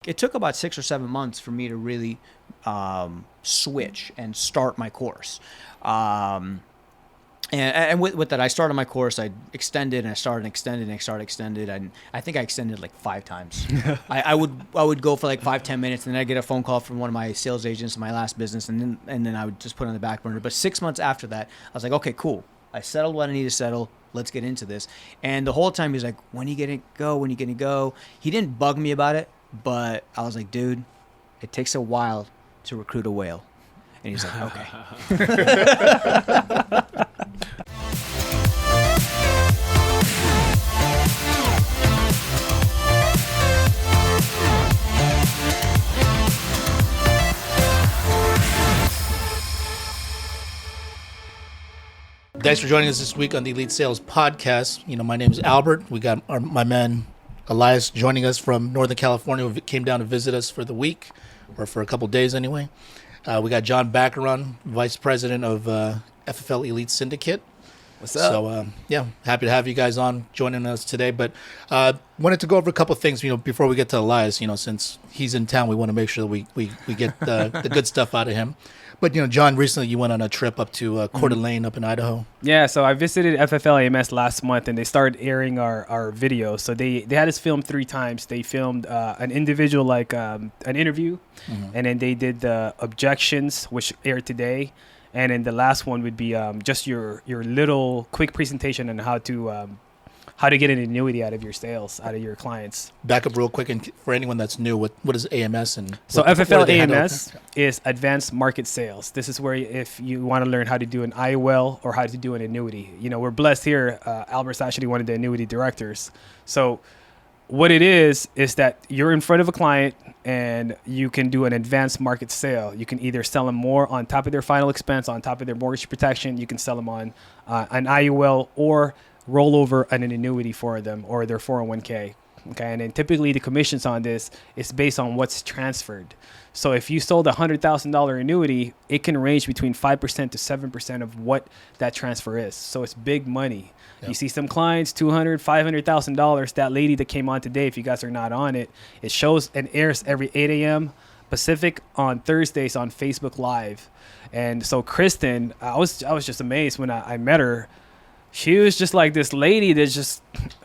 it took about 6 or 7 months for me to really switch and start my course. And with that, I started my course. I extended, and I started extended, and I started extended, and I think I extended like 5 times. I would go for like 5-10 minutes, and then I get a phone call from one of my sales agents in my last business, and then I would just put it on the back burner. But 6 months after that, I was like, okay, cool. I settled what I need to settle. Let's get into this. And the whole time he's like, when are you gonna go? When are you gonna go? He didn't bug me about it, but I was like, dude, it takes a while to recruit a whale. And he's like, okay. Thanks for joining us this week on the Elite Sales Podcast. My name is Albert. We got my man Elias joining us from Northern California, who came down to visit us for the week, or for a couple of days anyway. We got John Bacaron, Vice President of FFL Elite Syndicate. What's up? So, happy to have you guys on joining us today. But wanted to go over a couple of things, before we get to Elias. Since he's in town, we want to make sure that we get the good stuff out of him. But, John, recently you went on a trip up to Coeur d'Alene up in Idaho. Yeah, so I visited FFL AMS last month, and they started airing our video. So they had us film 3 times. They filmed an individual, an interview, and then they did the objections, which aired today. And then the last one would be just your little quick presentation on how to get an annuity out of your sales, out of your clients. Back up real quick, and for anyone that's new, what is AMS? So FFL AMS is Advanced Market Sales. This is where if you want to learn how to do an IUL or how to do an annuity. We're blessed here. Albert's actually one of the annuity directors. So what it is that you're in front of a client and you can do an advanced market sale. You can either sell them more on top of their final expense, on top of their mortgage protection. You can sell them on an IUL or roll over an annuity for them or their 401k. Okay. And then typically the commissions on this is based on what's transferred. So if you sold a $100,000 annuity, it can range between 5% to 7% of what that transfer is. So it's big money. Yep. You see some clients, $200,000, $500,000. That lady that came on today, if you guys are not on it, it shows and airs every 8 a.m. Pacific on Thursdays on Facebook Live. And so Kristen, I was just amazed when I met her. She was just like this lady that just,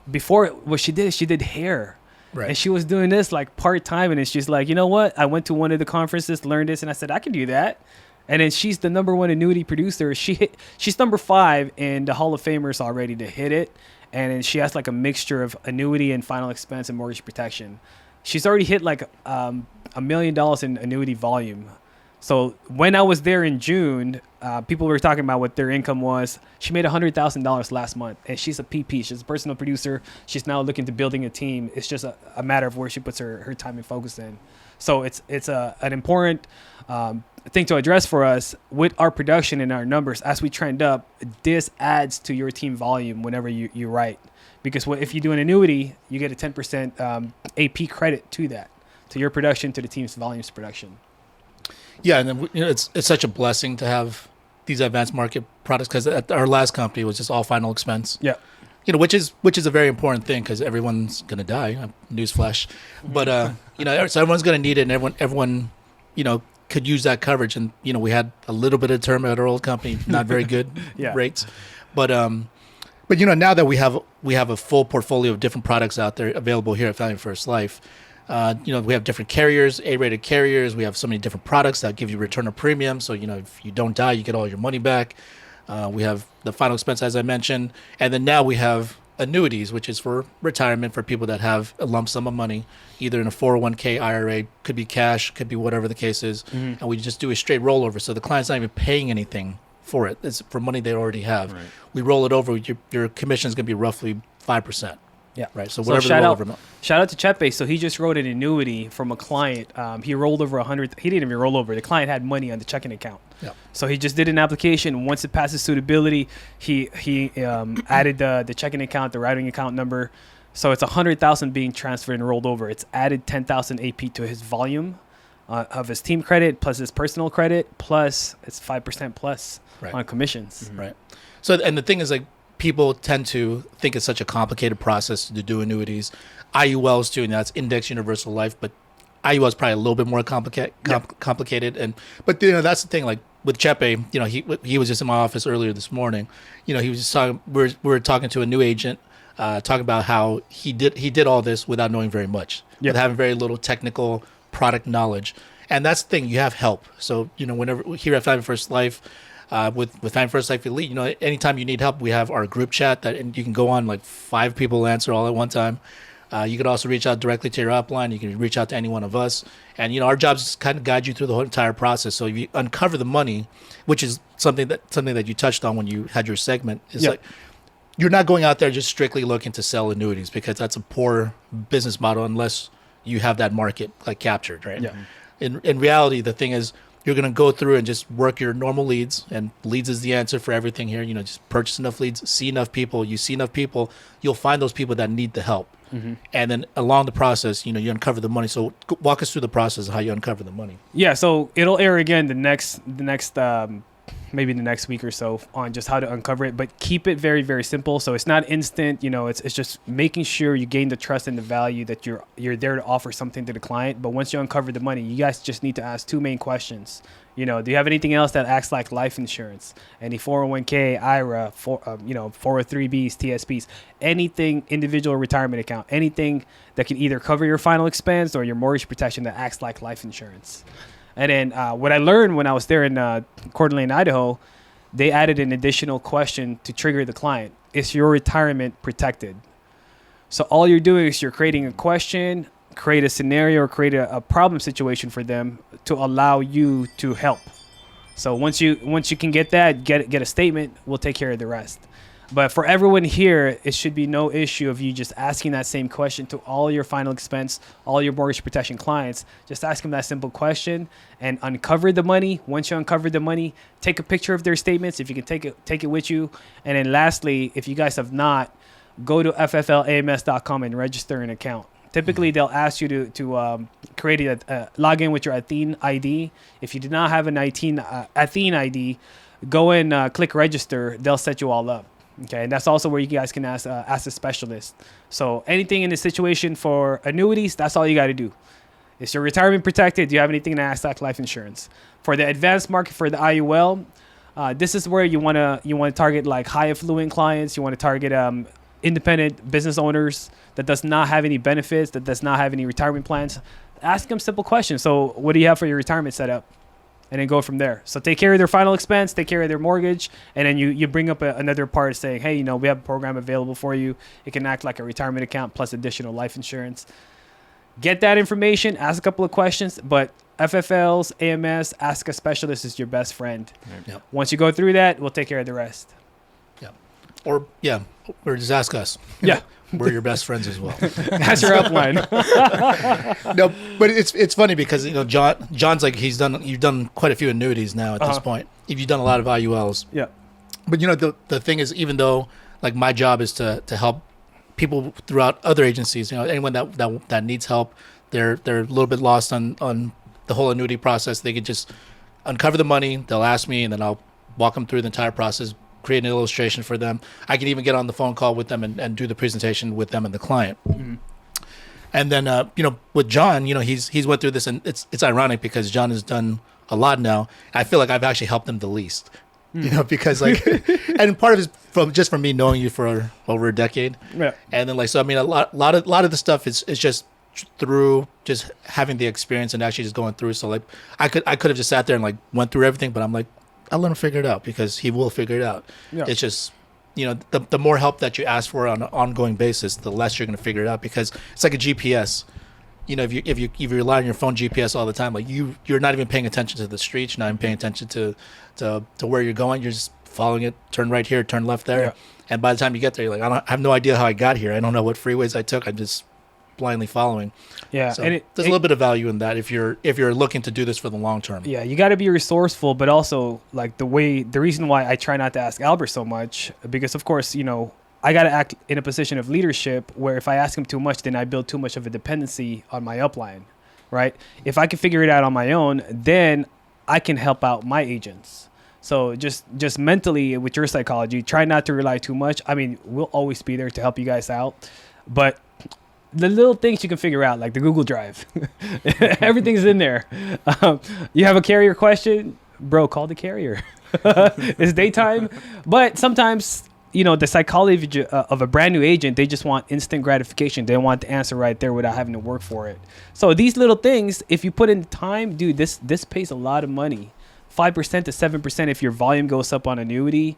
before what she did hair. Right. And she was doing this like part-time. And then she's like, you know what? I went to one of the conferences, learned this. And I said, I can do that. And then she's the number 1 annuity producer. She's number 5 in the Hall of Famers already to hit it. And then she has like a mixture of annuity and final expense and mortgage protection. She's already hit like $1 million in annuity volume. So when I was there in June, people were talking about what their income was. She made $100,000 last month, and she's a PP. She's a personal producer. She's now looking to building a team. It's just a matter of where she puts her time and focus in. So it's an important thing to address for us with our production and our numbers. As we trend up, this adds to your team volume whenever you write. Because if you do an annuity, you get a 10% AP credit to that, to your production, to the team's volumes production. Yeah, and then it's such a blessing to have these advanced market products, because at our last company was just all final expense. Yeah, which is a very important thing, because everyone's gonna die. Newsflash, but so everyone's gonna need it, and everyone could use that coverage. And we had a little bit of term at our old company, not very good rates, but now that we have a full portfolio of different products out there available here at Family First Life. We have different carriers, A-rated carriers. We have so many different products that give you return of premium. So, if you don't die, you get all your money back. We have the final expense, as I mentioned. And then now we have annuities, which is for retirement, for people that have a lump sum of money, either in a 401k, IRA, could be cash, could be whatever the case is. Mm-hmm. And we just do a straight rollover. So the client's not even paying anything for it. It's for money they already have. Right. We roll it over. Your commission is going to be roughly 5%. Yeah. Right. So whatever the rollover amount. Shout out to Chepe. So he just wrote an annuity from a client. He rolled over 100. He didn't even roll over. The client had money on the checking account. Yeah. So he just did an application. Once it passes suitability, he added the checking account, the routing account number. So it's 100,000 being transferred and rolled over. It's added 10,000 AP to his volume of his team credit plus his personal credit, plus it's 5% plus on commissions. Mm-hmm. Right. So and the thing is, like, people tend to think it's such a complicated process to do annuities. IULs too, and that's Index Universal Life, but IUL is probably a little bit more complicated. But that's the thing. Like with Chepe, he was just in my office earlier this morning. He was just talking. We were talking to a new agent, talking about how he did all this without knowing very much, with having very little technical product knowledge. And that's the thing. You have help. So whenever here at Family First Life. With Family First Life Elite, anytime you need help, we have our group chat and you can go on, like 5 people answer all at one time. You could also reach out directly to your upline. You can reach out to any one of us. And, our job is to kind of guide you through the whole entire process. So if you uncover the money, which is something that you touched on when you had your segment, is like you're not going out there just strictly looking to sell annuities, because that's a poor business model unless you have that market like captured, right? Yeah. In reality, the thing is, you're going to go through and just work your normal leads, and leads is the answer for everything here. Just purchase enough leads, see enough people. You see enough people, you'll find those people that need the help. Mm-hmm. And then along the process, you uncover the money. So walk us through the process of how you uncover the money. Yeah, so it'll air again the next maybe the next week or so on just how to uncover it, but keep it very, very simple. So it's not instant, it's just making sure you gain the trust and the value that you're there to offer something to the client. But once you uncover the money, you guys just need to ask 2 main questions. Do you have anything else that acts like life insurance? Any 401k, IRA, 403bs, TSPs, anything, individual retirement account, anything that can either cover your final expense or your mortgage protection that acts like life insurance. And then what I learned when I was there in Coeur d'Alene, Idaho, they added an additional question to trigger the client. Is your retirement protected? So all you're doing is you're creating a question, create a scenario, or create a problem situation for them to allow you to help. So once you can get that, get a statement, we'll take care of the rest. But for everyone here, it should be no issue of you just asking that same question to all your final expense, all your mortgage protection clients. Just ask them that simple question and uncover the money. Once you uncover the money, take a picture of their statements if you can take it with you. And then lastly, if you guys have not, go to fflams.com and register an account. Typically, they'll ask you to create a log in with your Athene ID. If you do not have an Athene ID, go and click register. They'll set you all up. Okay, and that's also where you guys can ask a specialist. So anything in the situation for annuities, that's all you got to do. Is your retirement protected? Do you have anything to ask like life insurance? For the advanced market, for the IUL, this is where you want to target like high affluent clients. You want to target independent business owners that does not have any benefits, that does not have any retirement plans. Ask them simple questions. So what do you have for your retirement setup? And then go from there. So take care of their final expense, take care of their mortgage, and then you bring up another part saying, hey, we have a program available for you. It can act like a retirement account plus additional life insurance. Get that information, ask a couple of questions, but FFLs, AMS, Ask a Specialist is your best friend. Yep. Once you go through that, we'll take care of the rest. Or just ask us. Yeah. We're your best friends as well. That's your upline. No, but it's funny because John's like you've done quite a few annuities now at this point. If you've done a lot of IULs. Yeah. But the thing is, even though like my job is to help people throughout other agencies, anyone that needs help, they're a little bit lost on the whole annuity process. They could just uncover the money. They'll ask me, and then I'll walk them through the entire process, create an illustration for them. I can even get on the phone call with them and do the presentation with them and the client. Mm-hmm. And then, with John, he's went through this, and it's ironic because John has done a lot now. I feel like I've actually helped him the least, because and part of it is from me knowing you for over a decade. Yeah. And then a lot of the stuff is just through just having the experience and actually just going through. So I could have just sat there and went through everything, but I'm like, I'll let him figure it out because he will figure it out. Yeah. It's just, the more help that you ask for on an ongoing basis, the less you're going to figure it out, because it's like a GPS. If you rely on your phone GPS all the time, you're not even paying attention to the streets, you're not even paying attention to where you're going. You're just following it. Turn right here, turn left there. Yeah. And by the time you get there, you're like, I have no idea how I got here. I don't know what freeways I took. I'm just blindly following. Yeah, so and there's a little bit of value in that if you're looking to do this for the long term. Yeah, you got to be resourceful, but also the reason why I try not to ask Albert so much, because of course I got to act in a position of leadership where if I ask him too much, then I build too much of a dependency on my upline, right? If I can figure it out on my own, then I can help out my agents. So just mentally with your psychology, try not to rely too much. I mean, we'll always be there to help you guys out, but the little things you can figure out, like the Google Drive. Everything's in there. You have a carrier question, bro, call the carrier. It's daytime. But sometimes, the psychology of a brand new agent, they just want instant gratification. They want the answer right there without having to work for it. So these little things, if you put in time, dude, this pays a lot of money. 5% to 7% if your volume goes up on annuity.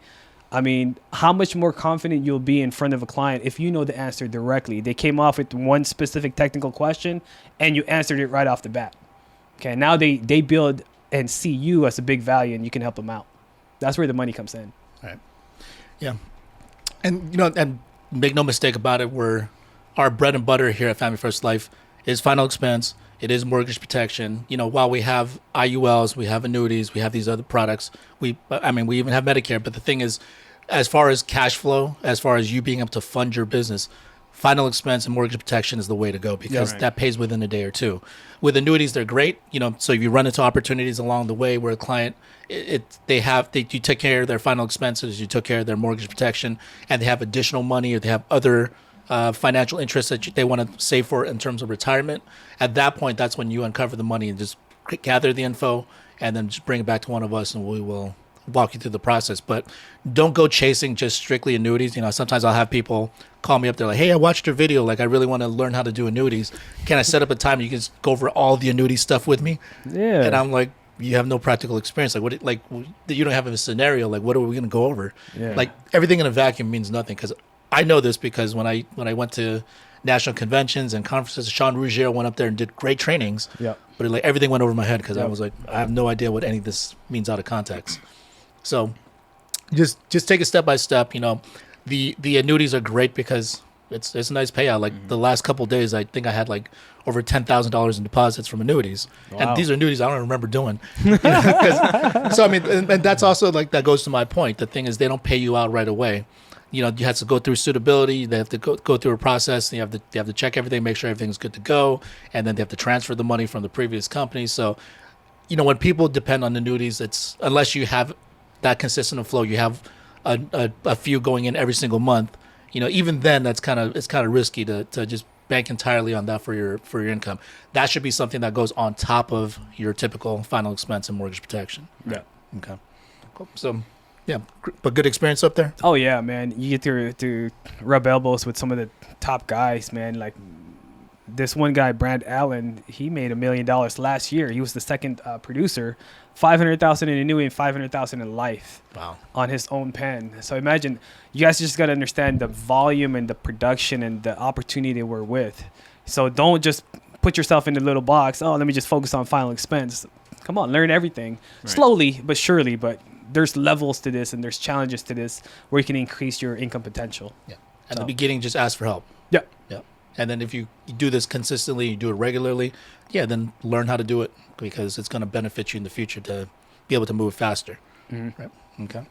I mean, how much more confident you'll be in front of a client if you know the answer directly. They came off with one specific technical question and you answered it right off the bat. Okay, now they build and see you as a big value and you can help them out. That's where the money comes in. All right. Yeah. And, and make no mistake about it, our bread and butter here at Family First Life is final expense. It is mortgage protection. While we have IULs, we have annuities, we have these other products. We even have Medicare. But the thing is, as far as cash flow, as far as you being able to fund your business, final expense and mortgage protection is the way to go because that pays within a day or two. With annuities, they're great. So if you run into opportunities along the way where a client, you take care of their final expenses, you took care of their mortgage protection, and they have additional money or they have other financial interests that they want to save for in terms of retirement. At that point, that's when you uncover the money and just gather the info and then just bring it back to one of us and we will walk you through the process. But don't go chasing just strictly annuities. Sometimes I'll have people call me up. They're like, hey, I watched your video. Like, I really want to learn how to do annuities. Can I set up a time you can just go over all the annuity stuff with me? Yeah. And I'm like, you have no practical experience. Like, you don't have a scenario. Like, what are we going to go over? Yeah. Like, everything in a vacuum means nothing because I know this because when I went to national conventions and conferences, Sean Ruggiero went up there and did great trainings. Yeah. But everything went over my head because I was like, I have no idea what any of this means out of context. So just take it step by step. The annuities are great because it's a nice payout. Like the last couple of days, I think I had like over $10,000 in deposits from annuities. Wow. And these are annuities I don't remember doing. And that's also like, that goes to my point. The thing is they don't pay you out right away. You have to go through suitability. They have to go through a process. You have to check everything, make sure everything's good to go, and then they have to transfer the money from the previous company. So, when people depend on annuities, it's unless you have that consistent flow, you have a few going in every single month. Even then, it's kind of risky to just bank entirely on that for your income. That should be something that goes on top of your typical final expense and mortgage protection. Yeah. Okay. Cool. So. Yeah, but good experience up there? Oh, yeah, man. You get to rub elbows with some of the top guys, man. Like this one guy, Brad Allen, he made $1 million last year. He was the second producer, $500,000 in annuity and $500,000 in life. Wow. On his own pen. So imagine, you guys just got to understand the volume and the production and the opportunity we're with. So don't just put yourself in the little box. Oh, let me just focus on final expense. Come on, learn everything. Right. Slowly but surely, but there's levels to this and there's challenges to this where you can increase your income potential. Yeah. At the beginning, just ask for help. Yeah. Yeah. And then if you do this consistently, you do it regularly, then learn how to do it because it's going to benefit you in the future to be able to move faster. Mm-hmm. Right. Okay.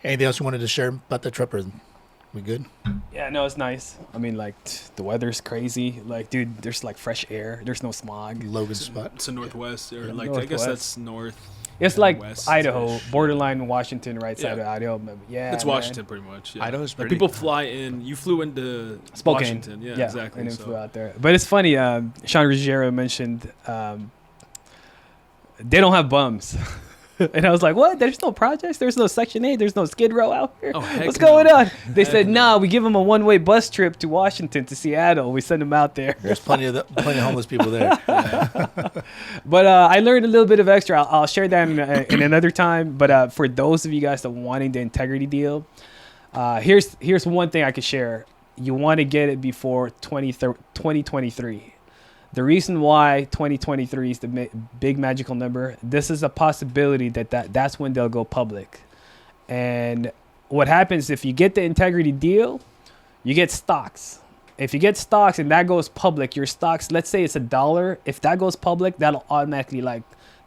Anything else you wanted to share about the trip? Or we good? Yeah, no, it's nice. I mean, like, the weather's crazy. Like, dude, there's like fresh air. There's no smog. Logan's spot. It's a northwest, or like northwest. I guess that's north. It's like west-ish. Idaho, borderline Washington, right side of Idaho. Yeah, it's Washington pretty much. Yeah. Idaho's like pretty. people fly in. You flew into Spokane. Washington. Yeah, exactly. And then flew out there. But it's funny. Sean Ruggiero mentioned they don't have bums. And I was like, what? There's no projects? There's no Section 8? There's no Skid Row out here? Oh, heck What's going on? They Heck said, no. we give them a one-way bus trip to Washington to Seattle. We send them out there. There's plenty of homeless people there. But I learned a little bit of extra. I'll share that in another time. But for those of you guys that are wanting the integrity deal, here's one thing I could share. You want to get it before 2023. The reason why 2023 is the big magical number, this is a possibility that's when they'll go public. And what happens if you get the integrity deal, you get stocks. If you get stocks and that goes public, your stocks, let's say it's $1. If that goes public, that'll automatically like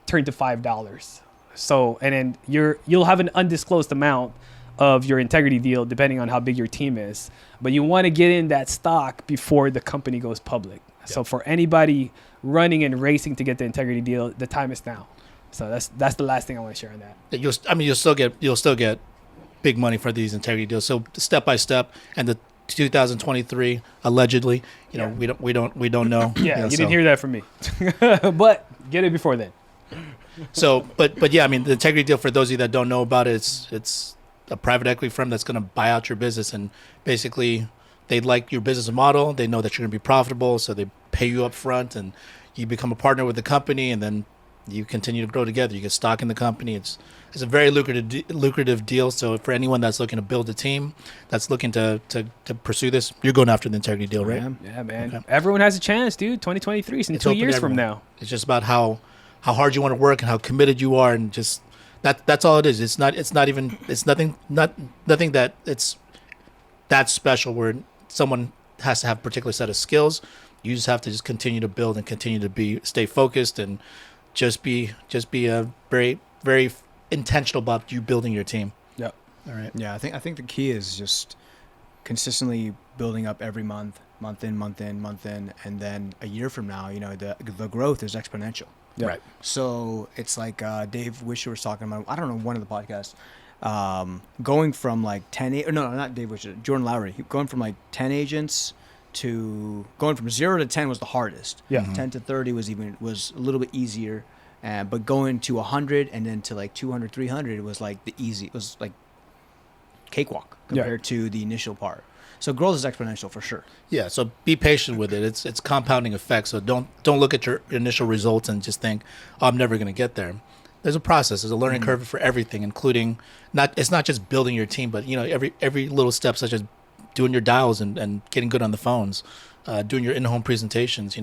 turn to $5. So, and then you'll have an undisclosed amount of your integrity deal depending on how big your team is. But you want to get in that stock before the company goes public. So for anybody running and racing to get the integrity deal, the time is now. So that's the last thing I want to share on that. You'll still get big money for these integrity deals. So step by step, and 2023 allegedly. You know, we don't know. Yeah, know, you didn't hear that from me, but get it before then. So, but yeah, I mean, the integrity deal, for those of you that don't know about it, it's a private equity firm that's going to buy out your business, and basically they like your business model. They know that you're going to be profitable, so they pay you up front, and you become a partner with the company, and then you continue to grow together. You get stock in the company. It's a very lucrative deal. So for anyone that's looking to build a team, that's looking to pursue this, you're going after the integrity deal, right? Yeah, man. Okay. Everyone has a chance, dude. 2023 is in It's 2 open to years from everyone. now. It's just about how hard you want to work and how committed you are, and just that's all it is. It's nothing that it's that special where someone has to have a particular set of skills. You just have to just continue to build and continue to stay focused, and just be very, very intentional about you building your team. Yep. All right. Yeah, I think the key is just consistently building up every month in, and then a year from now, the growth is exponential. Yeah. Right. So it's like Dave Wisher was talking about, I don't know, one of the podcasts, going from like 10, no, not Dave Wisher, Jordan Lowry, going from like 10 agents to going from 0 to 10 was the hardest. Yeah. 10 to 30 was a little bit easier. But going to 100 and then to like 200, 300 was like it was like cakewalk compared to the initial part. So growth is exponential for sure. Yeah. So be patient with it. It's compounding effect. So don't look at your initial results and just think, oh, I'm never going to get there. There's a process. There's a learning curve for everything, including it's not just building your team, but every little step, such as doing your dials and getting good on the phones, doing your in-home presentations.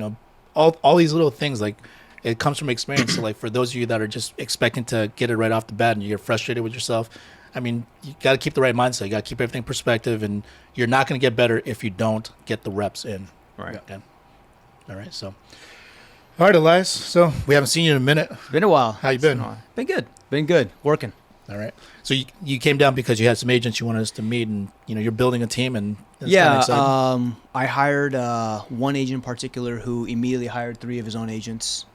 All these little things, like, it comes from experience. So like for those of you that are just expecting to get it right off the bat and you get frustrated with yourself, I mean, you got to keep the right mindset. You got to keep everything in perspective, and you're not going to get better if you don't get the reps in. Right. Okay. All right. So, all right, Elias. So we haven't seen you in a minute. Been a while. How you been? Been good. Been good. Working. All right. So you came down because you had some agents you wanted us to meet, and you're building a team, and it's kinda exciting. I hired one agent in particular who immediately hired 3 of his own agents.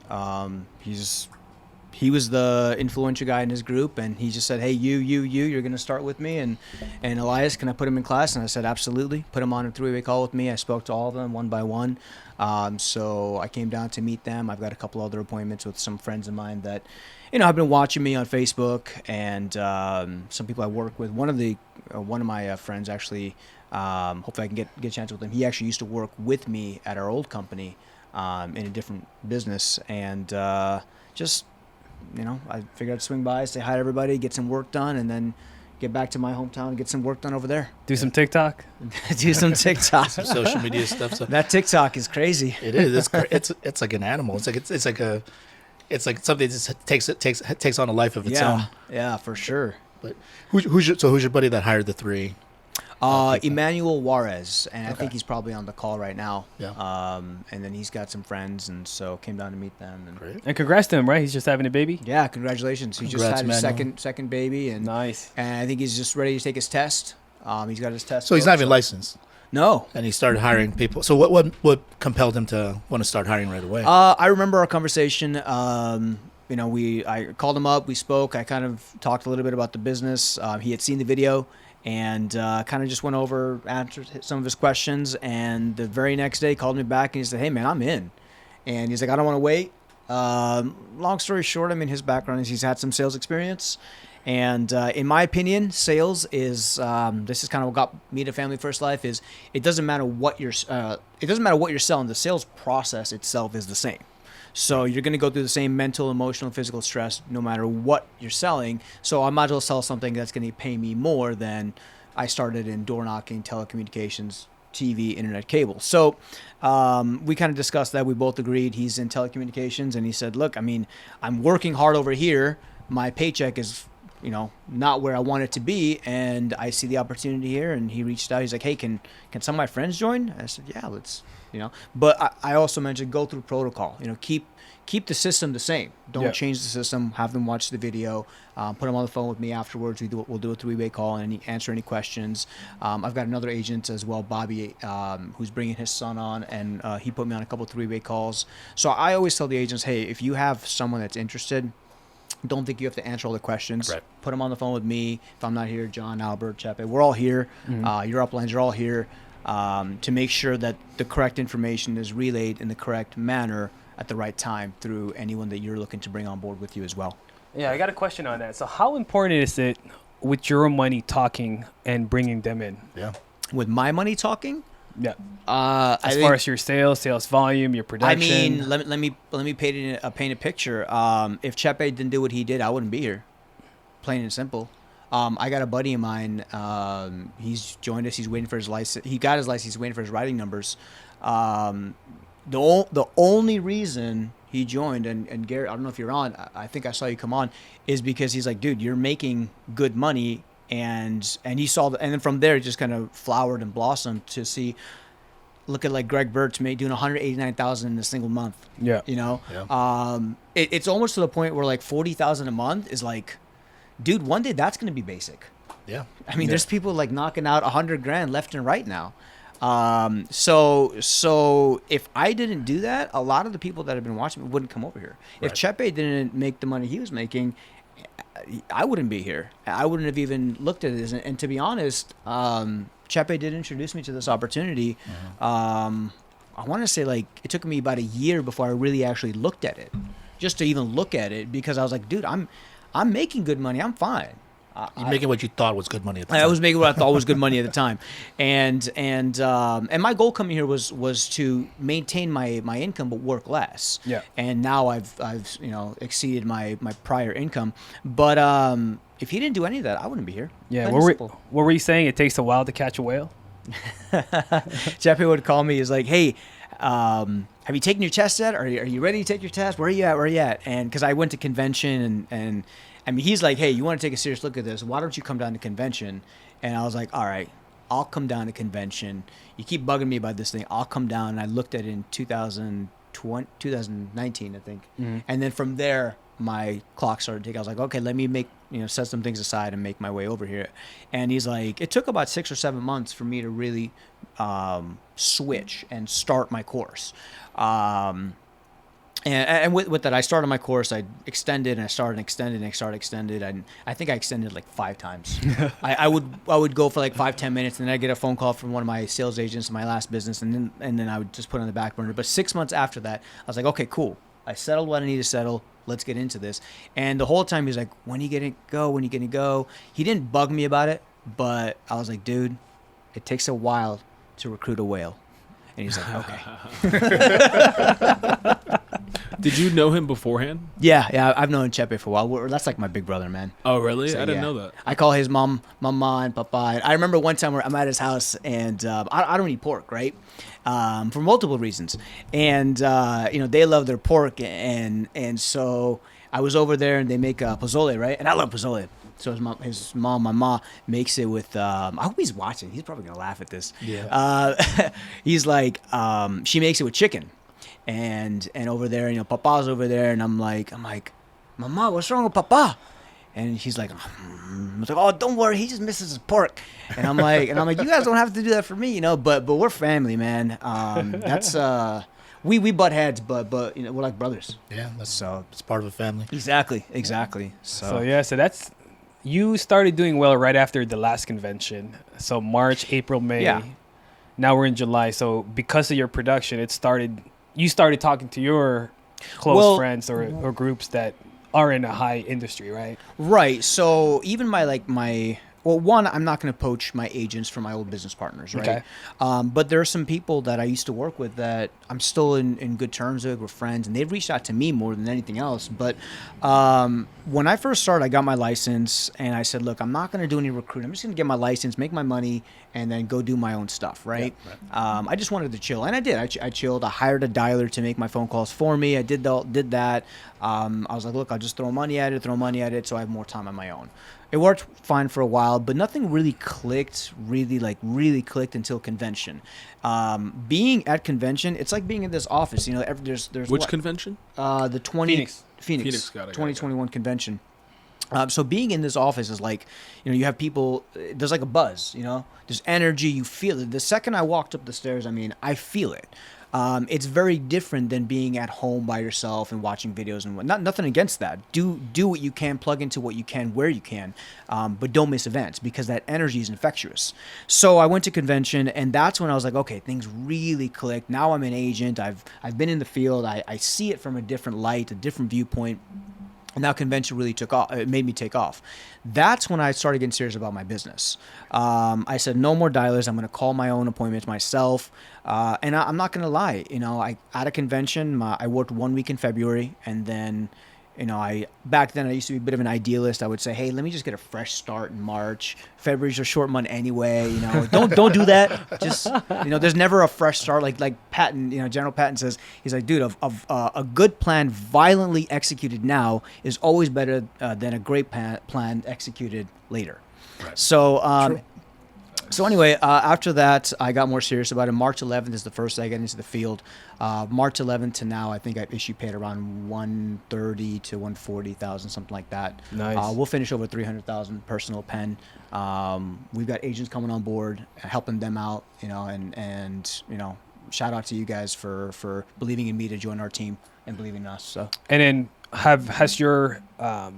He was the influential guy in his group, and he just said, "Hey, you're going to start with me, and Elias, can I put him in class?" And I said, "Absolutely." Put him on a 3-way call with me. I spoke to all of them one by one. So I came down to meet them. I've got a couple other appointments with some friends of mine that, have been watching me on Facebook, and some people I work with. One of my friends actually, hopefully I can get a chance with him. He actually used to work with me at our old company in a different business, and just, I figured I'd swing by, say hi to everybody, get some work done, and then get back to my hometown and get some work done over there. Do some TikTok. Do some TikTok. Some social media stuff. So That TikTok is crazy. it is. It's like an animal. It's like something that takes on a life of its own. Yeah, for sure. But who's your buddy that hired the 3? Emmanuel Juarez, and I Okay. think he's probably on the call right now. Yeah. And then he's got some friends, and so came down to meet them. And Great. And congrats to him, right? He's just having a baby. yeah, congratulations. He just Congrats, had his Emmanuel. second baby, and Nice. I think he's just ready to take his test. He's got his test. So he's booked, not even licensed, No. and he started hiring people. So what compelled him to want to start hiring right away? I remember our conversation. I called him up. We spoke. I kind of talked a little bit about the business. He had seen the video, and kind of just went over, answered some of his questions. And the very next day, called me back and he said, "Hey, man, I'm in." And he's like, "I don't want to wait." Long story short, I mean, his background is he's had some sales experience. And in my opinion, sales is this is kind of what got me to Family First Life. Is it doesn't matter what you're selling. The sales process itself is the same. So you're going to go through the same mental, emotional, physical stress no matter what you're selling. So I might as well sell something that's going to pay me more than I started in door knocking, telecommunications, TV, internet, cable. So we kind of discussed that. We both agreed he's in telecommunications, and he said, "Look, I mean, I'm working hard over here. My paycheck is, not where I want it to be, and I see the opportunity here." And he reached out. He's like, "Hey, can some of my friends join?" I said, "Yeah, let's." But I also mentioned go through protocol. Keep the system the same. Don't change the system. Have them watch the video. Put them on the phone with me afterwards. We'll do a 3-way call and answer any questions. I've got another agent as well, Bobby, who's bringing his son on, and he put me on a couple 3-way calls. So I always tell the agents, hey, if you have someone that's interested, don't think you have to answer all the questions. Right. Put them on the phone with me. If I'm not here, John, Albert, Chepe, we're all here. Your uplines are all here. to make sure that the correct information is relayed in the correct manner at the right time through anyone that you're looking to bring on board with you as well. Yeah, I got a question on that. So how important is it with your money talking and bringing them in? Yeah. With my money talking? Yeah. As far as your sales volume, your production. I mean, let me paint a picture. If Chepe didn't do what he did, I wouldn't be here. Plain and simple. I got a buddy of mine. He's joined us. He's waiting for his license. He got his license. He's waiting for his writing numbers. The only reason he joined, and Garrett, I don't know if you're on. I think I saw you come on, is because he's like, dude, you're making good money. And he saw and then from there it just kind of flowered and blossomed to see. Look at like Greg Birch doing $189,000 in a single month. Yeah, you know. Yeah. It's almost to the point where like $40,000 a month is like, dude, one day that's gonna be basic. Yeah. I mean, there's people like knocking out $100,000 left and right now. So if I didn't do that, a lot of the people that have been watching me wouldn't come over here. Right. If Chepe didn't make the money he was making, I wouldn't be here. I wouldn't have even looked at this. And to be honest, Chepe did introduce me to this opportunity. I want to say like it took me about a year before I really actually looked at it, just to even look at it, because I was like, dude, I'm making good money. I'm fine. You're making what you thought was good money at the time. I was making what I thought was good money at the time, and my goal coming here was to maintain my income but work less. Yeah. And now I've exceeded my prior income, but if he didn't do any of that, I wouldn't be here. Yeah. Plain and What were you saying? It takes a while to catch a whale. Chepe would call me. He's like, hey. Have you taken your test yet? Are you ready to take your test? Where are you at? And because I went to convention and I mean, he's like, hey, you want to take a serious look at this? Why don't you come down to convention? And I was like, all right, I'll come down to convention. You keep bugging me about this thing. I'll come down. And I looked at it in 2019, I think. Mm-hmm. And then from there, my clock started ticking. I was like, okay, let me set some things aside and make my way over here. And he's like, it took about 6 or 7 months for me to really switch and start my course. And with that, I started my course. I extended and I started extended and I started extended. And I think I extended like 5 times. I would go for like 5-10 minutes, and then I get a phone call from one of my sales agents in my last business, and then I would just put it on the back burner. But 6 months after that, I was like, okay, cool. I settled what I need to settle. Let's get into this. And the whole time he's like, when are you gonna go? When are you gonna go? He didn't bug me about it, but I was like, dude, it takes a while to recruit a whale. And he's like, okay. Did you know him beforehand? Yeah, I've known Chepe for a while. That's like my big brother, man. Oh, really? So, I didn't yeah. know that. I call his mom Mama and Papa. And I remember one time where I'm at his house, and I don't eat pork, right? For multiple reasons. And, they love their pork. And so I was over there, and they make pozole, right? And I love pozole. So his mom, my mom, makes it with. I hope he's watching. He's probably gonna laugh at this. Yeah. He's like, she makes it with chicken, and over there, Papa's over there, and I'm like, Mama, what's wrong with Papa? And she's like, oh, don't worry, he just misses his pork. And I'm like, you guys don't have to do that for me, but we're family, man. That's we butt heads, but we're like brothers. Yeah, it's part of a family. Exactly. So that's. You started doing well right after the last convention. So March, April, May. Yeah. Now we're in July. So because of your production, you started talking to your close friends or groups that are in a high industry, right? Right. So even one, I'm not going to poach my agents from my old business partners, right? Okay. But there are some people that I used to work with that I'm still in good terms with. We're friends, and they've reached out to me more than anything else. But when I first started, I got my license, and I said, look, I'm not going to do any recruiting. I'm just going to get my license, make my money, and then go do my own stuff, right? Yeah, I just wanted to chill, and I did. I chilled. I hired a dialer to make my phone calls for me. I did that. I was like, look, I'll just throw money at it so I have more time on my own. It worked fine for a while, but nothing really clicked until convention. Being at convention, it's like being in this office. There's Which convention? The Phoenix Got it. 2021 convention. So being in this office is like, you have people, there's like a buzz, there's energy, you feel it. The second I walked up the stairs, I feel it. it's very different than being at home by yourself and watching videos and whatnot. Nothing against that. Do what you can, plug into what you can where you can, but don't miss events because that energy is infectious. So I went to convention, and that's when I was like, okay, things really clicked. Now I'm an agent. I've been in the field. I see it from a different light, a different viewpoint. And now convention really took off. It made me take off. That's when I started getting serious about my business. I said, no more dialers. I'm going to call my own appointments myself. And I'm not going to lie. I at a convention, I worked 1 week in February, and then, back then I used to be a bit of an idealist. I would say, hey, let me just get a fresh start in March. February's a short month anyway. Don't do that. Just, there's never a fresh start. Like Patton, General Patton says, he's like, dude, a good plan violently executed now is always better than a great plan executed later. Right. So, So anyway, after that, I got more serious about it. March 11th is the first day I got into the field. March 11th to now, I think I've issued paid around 130 to 140,000, something like that. Nice. We'll finish over 300,000 personal pen. We've got agents coming on board, helping them out, and shout out to you guys for believing in me to join our team and believing in us. So. And then has your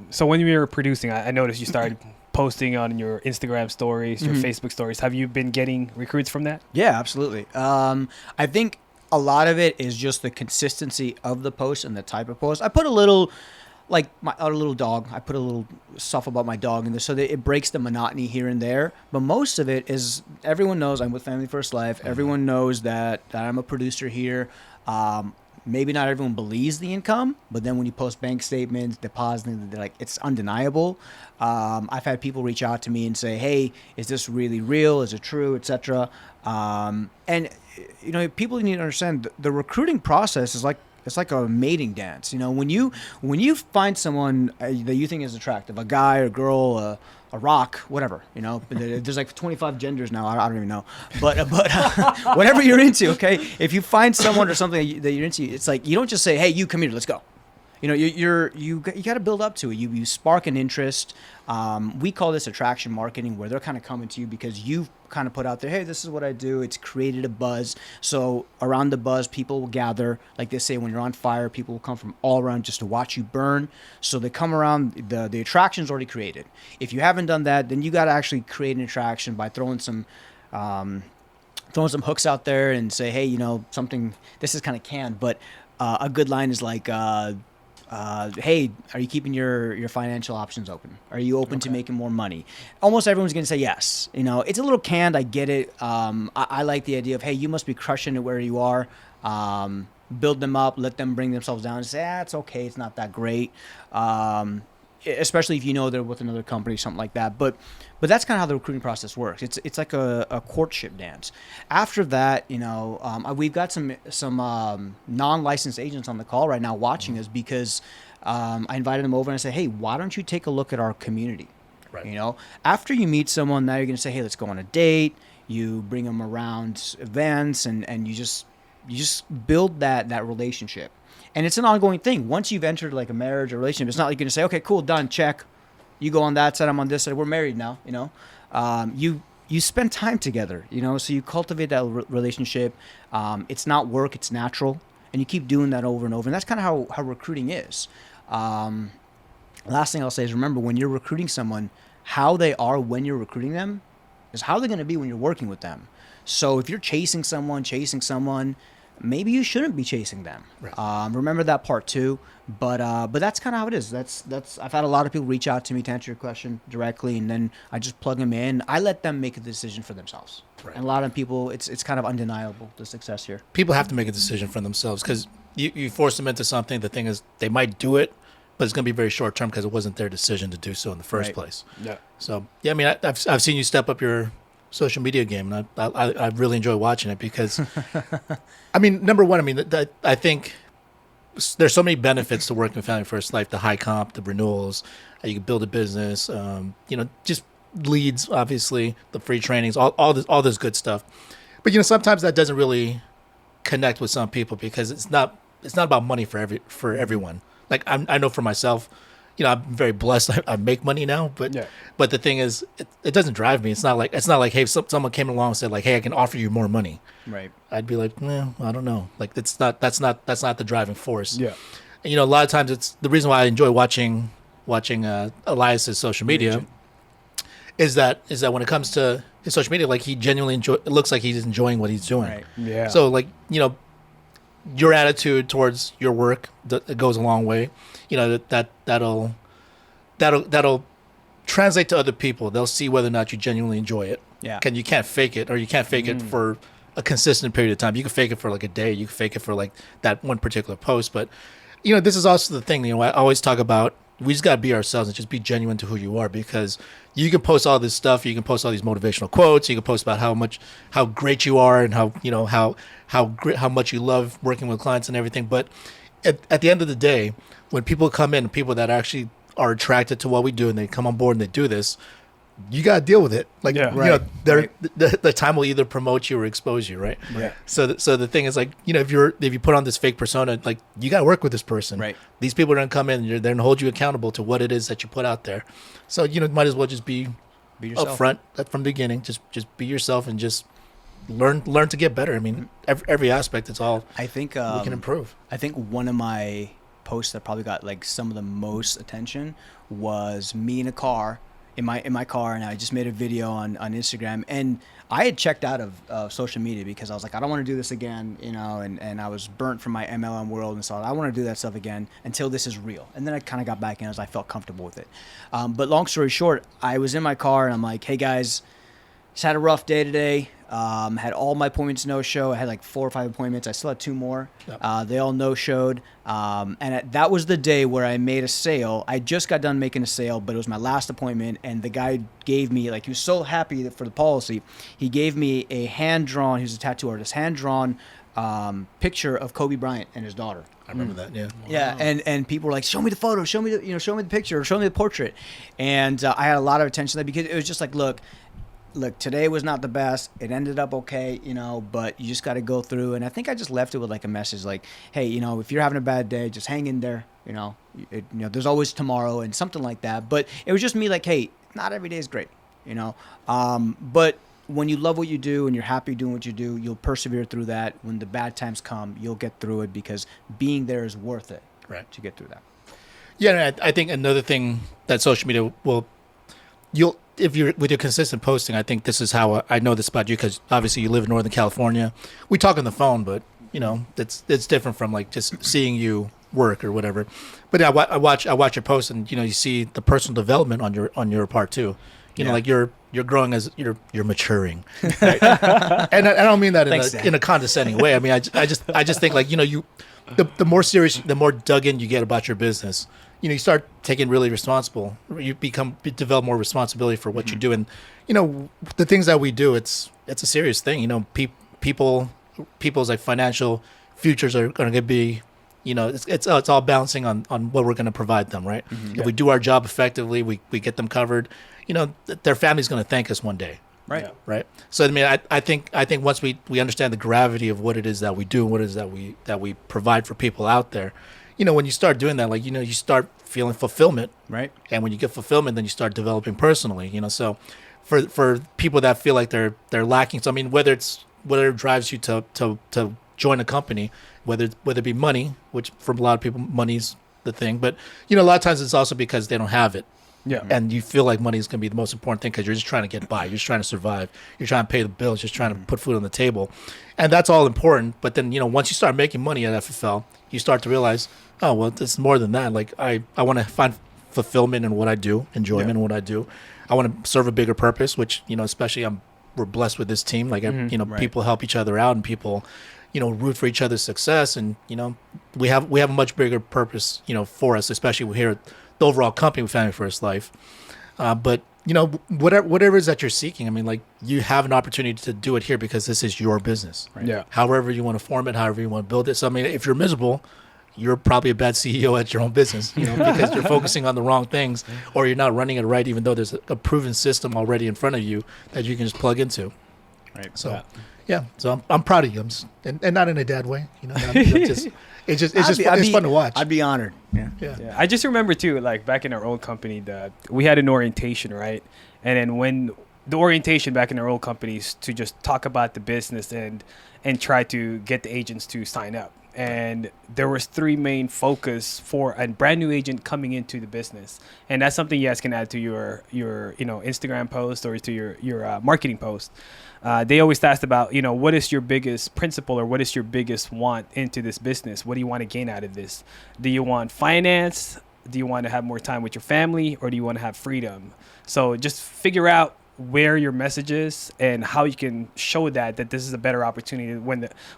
so when you were producing, I noticed you started posting on your Instagram stories, your Facebook stories. Have you been getting recruits from that? Yeah, absolutely. I think a lot of it is just the consistency of the post and the type of post. I put a little, like our little dog. I put a little stuff about my dog in there so that it breaks the monotony here and there. But most of it is everyone knows I'm with Family First Life. Everyone knows that I'm a producer here. Maybe not everyone believes the income, but then when you post bank statements, depositing, they're like, it's undeniable. I've had people reach out to me and say, hey, is this really real? Is it true, etc. And people need to understand the recruiting process is like, it's like a mating dance. When you find someone that you think is attractive, a guy or girl, a rock, whatever, there's like 25 genders now. I don't even know, but whatever you're into. Okay. If you find someone or something that you're into, it's like, you don't just say, hey, you come here, let's go. You got to build up to it. You spark an interest. We call this attraction marketing, where they're kind of coming to you because you've kind of put out there, hey, this is what I do. It's created a buzz. So around the buzz, people will gather. Like they say, when you're on fire, people will come from all around just to watch you burn. So they come around. The attraction's already created. If you haven't done that, then you got to actually create an attraction by throwing some hooks out there and say, hey, something. This is kind of canned, but a good line is like. Hey, are you keeping your financial options open? Are you open to making more money? Almost everyone's going to say yes. It's a little canned. I get it. I like the idea of, hey, you must be crushing it where you are. Build them up, let them bring themselves down and say, it's okay. It's not that great. Especially if they're with another company, something like that. But that's kind of how the recruiting process works. It's like a courtship dance. After that, we've got some non-licensed agents on the call right now watching us because I invited them over and I said, hey, why don't you take a look at our community? Right. After you meet someone, now you're going to say, hey, let's go on a date. You bring them around events and you just build that relationship. And it's an ongoing thing. Once you've entered like a marriage or relationship, it's not like you're going to say, okay, cool, done, check. You go on that side, I'm on this side. We're married now, You spend time together, so you cultivate that relationship. It's not work, it's natural. And you keep doing that over and over. And that's kind of how recruiting is. Last thing I'll say is remember, when you're recruiting someone, how they are when you're recruiting them is how they're going to be when you're working with them. So if you're chasing someone, maybe you shouldn't be chasing them. Right. Remember that part too. But that's kind of how it is. That's I've had a lot of people reach out to me to answer your question directly, and then I just plug them in. I let them make a decision for themselves. Right. And a lot of people, it's kind of undeniable, the success here. People have to make a decision for themselves because you force them into something. The thing is, they might do it, but it's going to be very short term because it wasn't their decision to do so in the first place. Yeah. So yeah, I mean, I've seen you step up your social media game, and I really enjoy watching it because, I mean, number one, I mean, I think there's so many benefits to working with Family First Life: the high comp, the renewals, you can build a business, just leads, obviously, the free trainings, all this good stuff. But sometimes that doesn't really connect with some people because it's not about money for everyone. Like I know for myself, I'm very blessed. I make money now, but Yeah. but the thing is, it doesn't drive me. It's not like hey, if someone came along and said like, hey, I can offer you more money. Right. I'd be like, I don't know. Like that's not the driving force. Yeah. And, a lot of times it's the reason why I enjoy watching Elias's social media is that when it comes to his social media, like he genuinely it looks like he's enjoying what he's doing. Right. Yeah. So like, your attitude towards your work that goes a long way. That'll translate to other people. They'll see whether or not you genuinely enjoy it. Yeah. You can't fake it, or you can't fake it for a consistent period of time. You can fake it for like a day. You can fake it for like that one particular post. But this is also the thing. I always talk about, we just gotta be ourselves and just be genuine to who you are, because you can post all this stuff. You can post all these motivational quotes. You can post about how great you are and how much you love working with clients and everything. But at the end of the day, when people come in, people that actually are attracted to what we do and they come on board and they do this, you got to deal with it. Like, Yeah. the time will either promote you or expose you, right? Yeah. So the thing is, like, if you put on this fake persona, like, you got to work with this person. Right. These people are going to come in and they're going to hold you accountable to what it is that you put out there. So, might as well just be yourself. upfront from the beginning. Just be yourself and just learn to get better. I mean, every aspect, it's all I think we can improve. I think one of my posts that probably got like some of the most attention was me in a car, in my car, and I just made a video on Instagram, and I had checked out of social media because I was like, I don't want to do this again, and I was burnt from my MLM world, and so I want to do that stuff again until this is real. And then I kind of got back in as I felt comfortable with it. But long story short, I was in my car and I'm like, hey guys, just had a rough day today. Had all my appointments no-show. I had like 4 or 5 appointments. I still had 2 more. Yep. They all no-showed. That was the day where I made a sale. I just got done making a sale, but it was my last appointment. And the guy gave me, like, he was so happy for the policy. He gave me a hand-drawn, he was a tattoo artist, hand-drawn picture of Kobe Bryant and his daughter. I remember that. Yeah. Yeah, and people were like, "Show me the photo, show me the picture, show me the portrait," and I had a lot of attention to that because it was just like, look, today was not the best. It ended up okay, but you just got to go through. And I think I just left it with like a message like, hey, if you're having a bad day, just hang in there. There's always tomorrow and something like that. But it was just me like, hey, not every day is great, but when you love what you do and you're happy doing what you do, you'll persevere through that. When the bad times come, you'll get through it because being there is worth it, right, to get through that. Yeah, I think another thing that social media if you're with your consistent posting, I think this is how I know this about you, because obviously you live in Northern California. We talk on the phone, but it's different from like just seeing you work or whatever. But yeah, I watch your posts, and you see the personal development on your part too. Like you're growing as you're maturing, right? And I don't mean that in a condescending way. I mean, I just think like the more serious, the more dug in you get about your business, you start taking really responsible. You develop more responsibility for what you do, and the things that we do. It's a serious thing. People's like financial futures are going to be. It's all balancing on what we're going to provide them, right? Mm-hmm. If we do our job effectively, we get them covered. Their family's going to thank us one day. Right. Yeah. Right. So I mean, I think once we understand the gravity of what it is that we do and what it is that we provide for people out there, when you start doing that, like you start feeling fulfillment. Right. And when you get fulfillment, then you start developing personally. So for people that feel like they're lacking, so I mean, whether drives you to join a company, whether it be money, which for a lot of people money's the thing, but a lot of times it's also because they don't have it. Yeah. And you feel like money is going to be the most important thing because you're just trying to get by. You're just trying to survive. You're trying to pay the bills. Just trying to put food on the table. And that's all important. But then, once you start making money at FFL, you start to realize, oh, well, it's more than that. Like, I want to find fulfillment in what I do, enjoyment in what I do. I want to serve a bigger purpose, which, especially we're blessed with this team. Like, right. People help each other out and people, root for each other's success. And, we have a much bigger purpose, for us, especially here at the overall company with Family First Life. But whatever it is that you're seeking, I mean, like, you have an opportunity to do it here because this is your business. Right? Yeah. However you want to form it, however you want to build it. So I mean, if you're miserable, you're probably a bad CEO at your own business, because you're focusing on the wrong things, or you're not running it right, even though there's a proven system already in front of you that you can just plug into. Right. So, yeah. So I'm proud of you, and not in a dad way, just it's fun to watch. I'd be honored. Yeah. Yeah, I just remember too, like back in our old company, that we had an orientation, right? And then when the orientation back in our old companies to just talk about the business and try to get the agents to sign up. And there was 3 main focus for a brand new agent coming into the business, and that's something you guys can add to your Instagram post or to your marketing post. They always asked about, what is your biggest principle or what is your biggest want into this business? What do you want to gain out of this? Do you want finance? Do you want to have more time with your family, or do you want to have freedom? So just figure out where your message is and how you can show that this is a better opportunity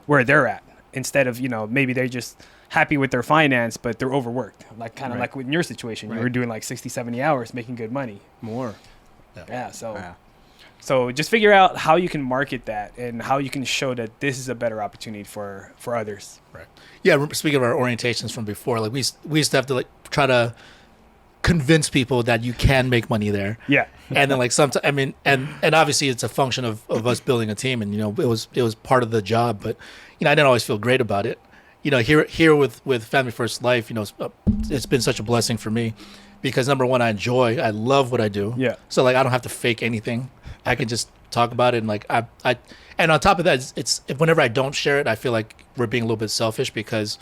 where they're at, instead of, maybe they're just happy with their finance, but they're overworked. Like kind of like in your situation, you were doing like 60, 70 hours making good money. More. Yeah. So just figure out how you can market that and how you can show that this is a better opportunity for others. Right. Yeah. Speaking of our orientations from before, like we used to have to like try to convince people that you can make money there. Yeah. And then like sometimes, I mean, and obviously it's a function of us building a team, and it was part of the job, but I didn't always feel great about it. Here with Family First Life, it's been such a blessing for me because number one, I love what I do. Yeah. So like I don't have to fake anything. I can just talk about it, and like I and on top of that, it's whenever I don't share it, I feel like we're being a little bit selfish because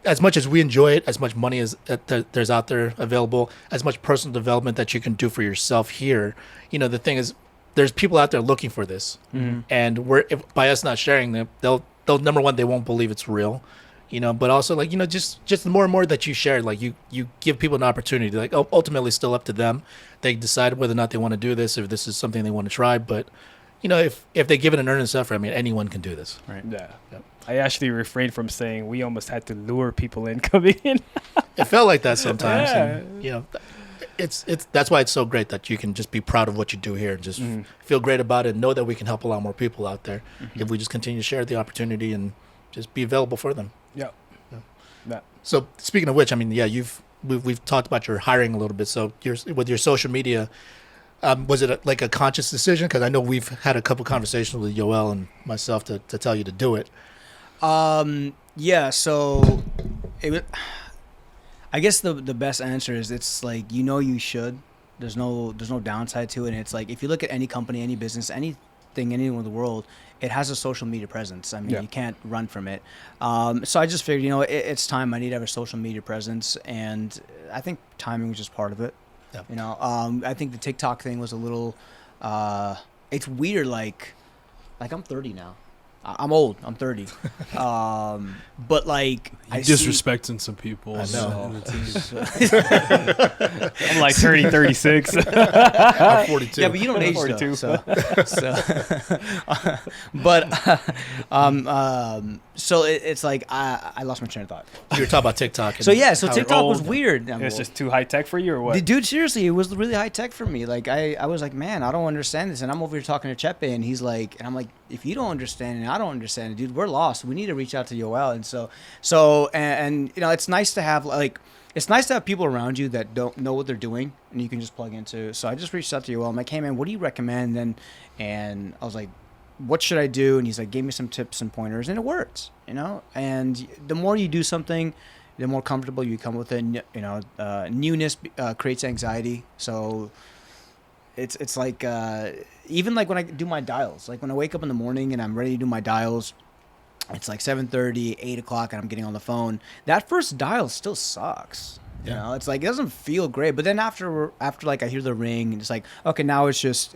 as much as we enjoy it, as much money as there's out there available, as much personal development that you can do for yourself here, the thing is, there's people out there looking for this, and by us not sharing them, they'll number one, they won't believe it's real, but also like just the more and more that you share, like you give people an opportunity, like ultimately still up to them, they decide whether or not they want to do this, if this is something they want to try, but if they give it an earnest effort, I mean anyone can do this. Right. Yeah. Yep. I actually refrained from saying we almost had to lure people in coming in. It felt like that sometimes. Yeah. And, it's that's why it's so great that you can just be proud of what you do here and just feel great about it and know that we can help a lot more people out there if we just continue to share the opportunity and just be available for them. Yeah. So speaking of which, I mean, we've talked about your hiring a little bit. So with your social media, was it like a conscious decision? Because I know we've had a couple conversations with Yoel and myself to tell you to do it. Yeah, so I guess the best answer is it's like you should. There's no downside to it. And it's like if you look at any company, any business, anything, anywhere in the world, it has a social media presence. I mean, you can't run from it. So I just figured, it's time. I need to have a social media presence, and I think timing was just part of it. Yeah. I think the TikTok thing was a little. It's weird. Like I'm 30 now. I'm old. I'm 30. But like disrespecting some people. I know. I'm like 30, 36. I'm 42. Yeah, but you don't age 42. So so it's like I lost my train of thought. You were talking about TikTok. So TikTok was weird. It's just too high tech for you, or what? Dude, seriously, it was really high tech for me. Like I was like, man, I don't understand this, and I'm over here talking to Chepe, and he's like, and I'm like, if you don't understand it, I don't understand it, dude. We're lost. We need to reach out to Yoel, and so it's nice to have people around you that don't know what they're doing, and you can just plug into. So I just reached out to Yoel. I'm like, hey man, what do you recommend? And I was like, what should I do? And he's like, gave me some tips and pointers, and it works, And the more you do something, the more comfortable you become with it. Newness creates anxiety. So it's like even like when I do my dials, like when I wake up in the morning and I'm ready to do my dials, it's like 7:30, 8 o'clock, and I'm getting on the phone. That first dial still sucks. Yeah. It's like it doesn't feel great. But then after like I hear the ring, and it's like, okay, now it's just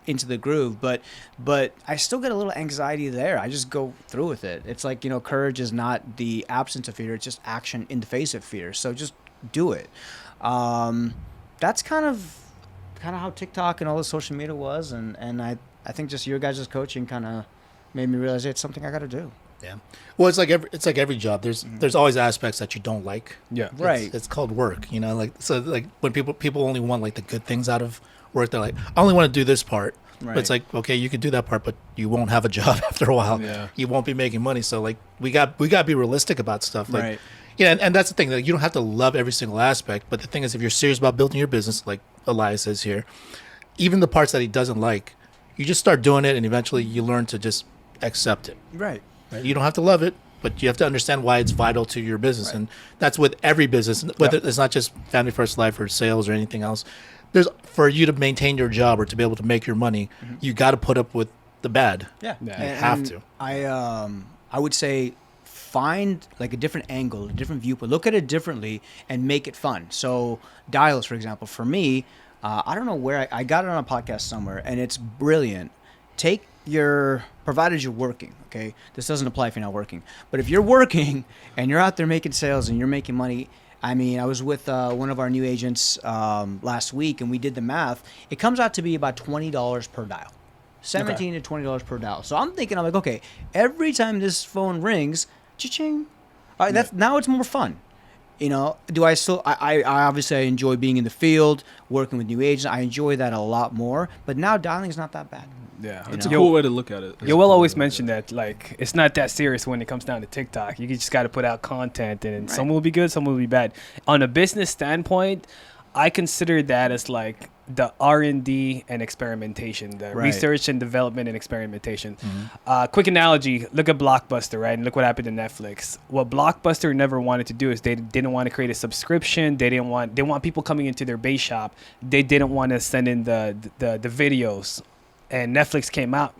into the groove. But I still get a little anxiety there. I just go through with it. It's like, courage is not the absence of fear. It's just action in the face of fear. So just do it. That's kind of how TikTok and all the social media was. And I think just your guys' coaching kind of made me realize it's something I got to do. Yeah. Well, it's like every job. There's always aspects that you don't like. Yeah. Right. It's called work, like so like when people only want like the good things out of work, they're like, I only want to do this part. Right. But it's like, okay, you can do that part, but you won't have a job after a while. Yeah. You won't be making money. So like we got to be realistic about stuff. Like, Right. Yeah, and that's the thing. Like, you don't have to love every single aspect, but the thing is, if you're serious about building your business, like Elias says here, even the parts that he doesn't like, you just start doing it, and eventually you learn to just accept it. Right. You don't have to love it, but you have to understand why it's vital to your business, and that's with every business. Whether it's not just Family First Life or sales or anything else. There's for you to maintain your job or to be able to make your money, you got to put up with the bad. Yeah, you have to. I would say find like a different angle, a different viewpoint. Look at it differently and make it fun. So dials, for example, for me, I don't know where I got it on a podcast somewhere, and it's brilliant. Take provided you're working, okay? This doesn't apply if you're not working. But if you're working and you're out there making sales and you're making money, I mean, I was with one of our new agents last week, and we did the math. It comes out to be about $20 per dial. $17 to $20 per dial. So I'm like, okay, every time this phone rings, cha-ching. All right, now it's more fun. You know, do I still? I obviously I enjoy being in the field, working with new agents. I enjoy that a lot more. But now dialing is not that bad. Yeah, it's a cool way to look at it. You will always mention that, like, it's not that serious when it comes down to TikTok. You just got to put out content, and some will be good, some will be bad. On a business standpoint, I consider that as like the R&D and experimentation, the research and development and experimentation. Quick analogy, look at Blockbuster, right? And look what happened to Netflix. What Blockbuster never wanted to do is they didn't want to create a subscription. They want people coming into their base shop. They didn't want to send in the videos. And Netflix came out.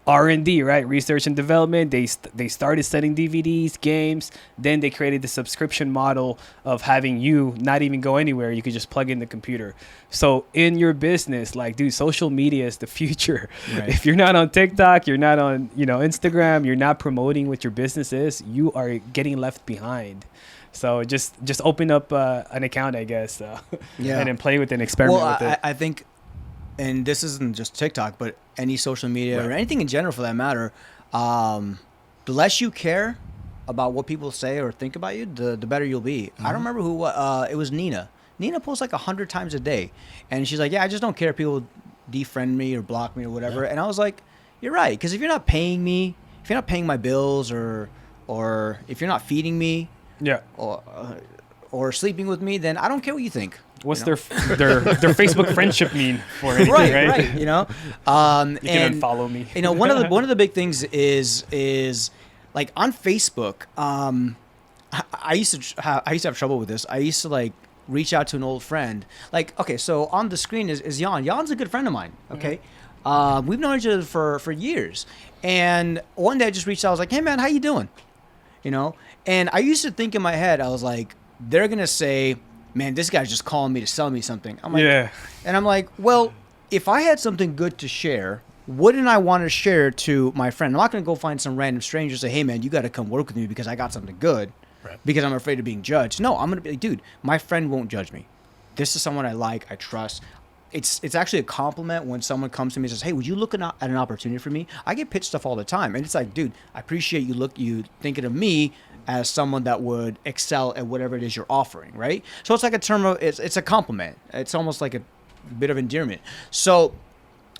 R&D, right? Research and development. They started sending DVDs, games. Then they created the subscription model of having you not even go anywhere. You could just plug in the computer. So in your business, like, dude, social media is the future. Right. If you're not on TikTok, you're not on, Instagram, you're not promoting what your business is, you are getting left behind. So just open up an account, I guess, and then play with it and experiment with it. I think, and this isn't just TikTok, but any social media or anything in general for that matter, the less you care about what people say or think about you, the better you'll be. I don't remember who, it was Nina. Nina posts like 100 times a day. And she's like, yeah, I just don't care if people defriend me or block me or whatever. And I was like, you're right. Because if you're not paying me, if you're not paying my bills or if you're not feeding me or sleeping with me, then I don't care what you think. What's their Facebook friendship mean for anything, right? Right. You can unfollow me. One of the big things is like on Facebook. I used to have trouble with this. I used to like reach out to an old friend. Like, okay, so on the screen is Jan. Jan's a good friend of mine. Okay, we've known each other for years. And one day I just reached out. I was like, hey man, how you doing? And I used to think in my head, I was like, they're gonna say, man, this guy's just calling me to sell me something. I'm like, and I'm like, well, if I had something good to share, wouldn't I want to share it to my friend? I'm not going to go find some random stranger and say, hey, man, you got to come work with me because I got something good because I'm afraid of being judged. No, I'm going to be like, dude, my friend won't judge me. This is someone I like, I trust. It's actually a compliment when someone comes to me and says, hey, would you look at an opportunity for me? I get pitched stuff all the time. And it's like, dude, I appreciate you thinking of me as someone that would excel at whatever it is you're offering, right? So it's like a term of, it's a compliment. It's almost like a bit of endearment. So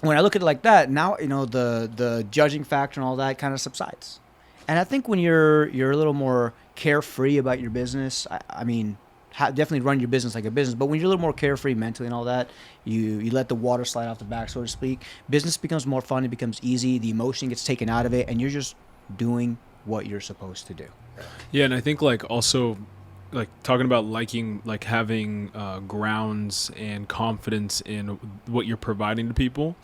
when I look at it like that, now, the judging factor and all that kind of subsides. And I think when you're a little more carefree about your business, I mean, definitely run your business like a business, but when you're a little more carefree mentally and all that, you let the water slide off the back, so to speak, business becomes more fun, it becomes easy, the emotion gets taken out of it, and you're just doing what you're supposed to do. Yeah, and I think like also like talking about having grounds and confidence in what you're providing to people.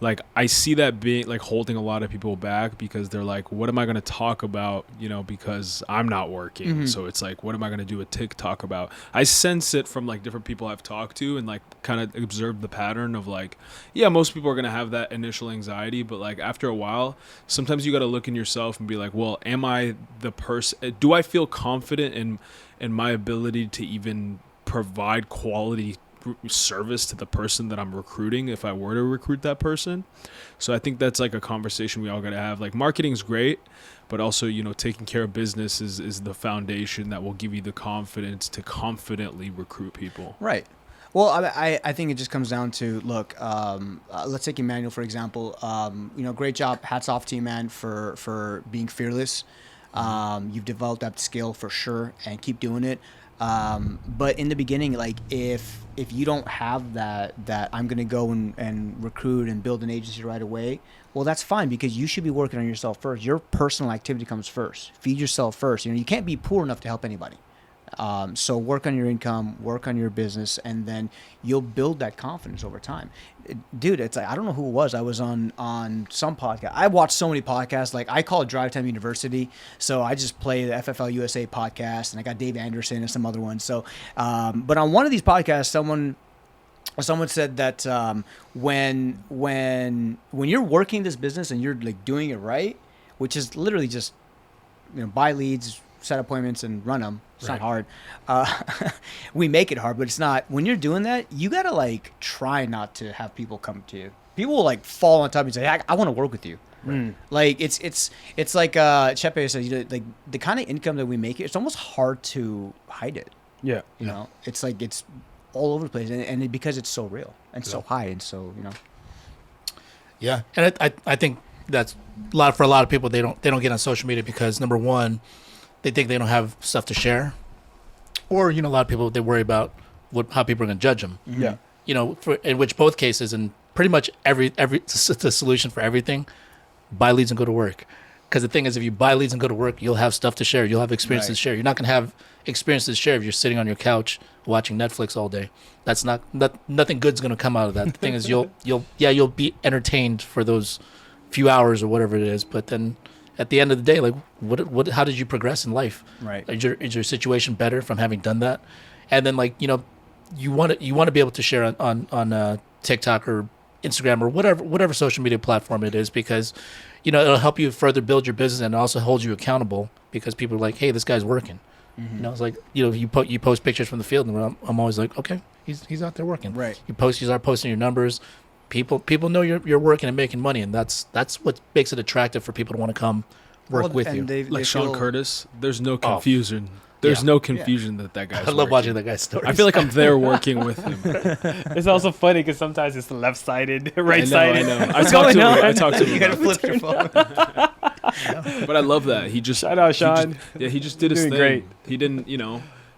Like I see that being like holding a lot of people back because they're like, what am I going to talk about? Because I'm not working. Mm-hmm. So it's like, what am I going to do a TikTok about? I sense it from like different people I've talked to and like kind of observed the pattern of like, yeah, most people are going to have that initial anxiety, but like after a while, sometimes you got to look in yourself and be like, well, am I the person? Do I feel confident in my ability to even provide quality service to the person that I'm recruiting if I were to recruit that person? So I think that's like a conversation we all got to have. Like marketing is great, but also, taking care of business is the foundation that will give you the confidence to confidently recruit people. Right. Well, I think it just comes down to, look, let's take Emmanuel, for example. Great job. Hats off to you, man, for being fearless. You've developed that skill for sure and keep doing it. But in the beginning, like if you don't have that I'm gonna go and recruit and build an agency right away, well, that's fine, because you should be working on yourself first. Your personal activity comes first. Feed yourself first. You can't be poor enough to help anybody. So work on your income, work on your business, and then you'll build that confidence over time. Dude, it's like, I don't know who it was. I was on some podcast. I watch so many podcasts. Like, I call it Drive Time University. So I just play the FFL USA podcast, and I got Dave Anderson and some other ones. So, but on one of these podcasts, someone said that when you're working this business and you're like doing it right, which is literally just buy leads, set appointments, and run them. It's not hard. We make it hard, but it's not. When you're doing that, you gotta like try not to have people come to you. People will like fall on top of you and say, I want to work with you. Right. Like it's like Chepe said, like the kind of income that we make, it's almost hard to hide it. Yeah. You know, it's like it's all over the place, and because it's so real and so high, and so Yeah, and I think that's for a lot of people. They don't get on social media because, number one, they think they don't have stuff to share, or a lot of people, they worry about how people are going to judge them. Yeah. In which both cases, and pretty much every the solution for everything, buy leads and go to work. Because the thing is, if you buy leads and go to work, you'll have stuff to share. You'll have experiences to share. You're not going to have experiences to share if you're sitting on your couch watching Netflix all day. That's nothing good's going to come out of that. The thing is, you'll be entertained for those few hours or whatever it is, but then at the end of the day, like how did you progress in life? Right. Is your situation better from having done that? And then you want to be able to share on TikTok or Instagram or whatever social media platform it is, because it'll help you further build your business, and also hold you accountable, because people are like, hey, this guy's working. It's like, you post pictures from the field, and I'm always like, okay, he's out there working. Right. You start posting your numbers. People know you're working and making money, and that's what makes it attractive for people to want to come work with you. Like Sean Curtis, there's no confusion. There's no confusion that guy's I love watching that guy's stories. I feel like I'm there working with him. It's also funny because sometimes it's left-sided, right-sided. I know. I talked to him. You gotta flip your phone. But I love that. He just shout out Sean. He just did his thing. Great. He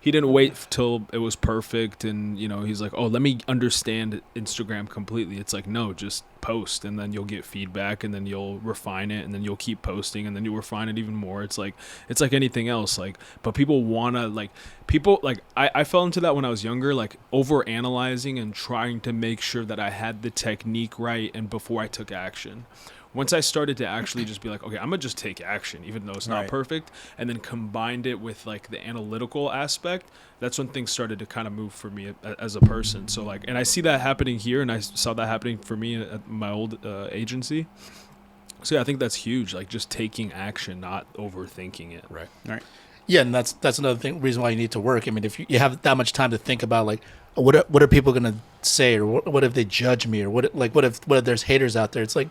didn't wait till it was perfect, and he's like, oh, let me understand Instagram completely. It's like, no, just post, and then you'll get feedback, and then you'll refine it, and then you'll keep posting, and then you'll refine it even more. It's like anything else. Like, but people wanna I fell into that when I was younger, like over analyzing and trying to make sure that I had the technique right, and before I took action. Once I started to actually just be like, okay, I'm going to just take action, even though it's not perfect, and then combined it with like the analytical aspect, that's when things started to kind of move for me as a person. So like, and I see that happening here, and I saw that happening for me at my old agency. So yeah, I think that's huge, like just taking action, not overthinking it. Right. Yeah, and that's another reason why you need to work. I mean, if you have that much time to think about, like, what are people going to say, or what if they judge me, or what if there's haters out there? It's like,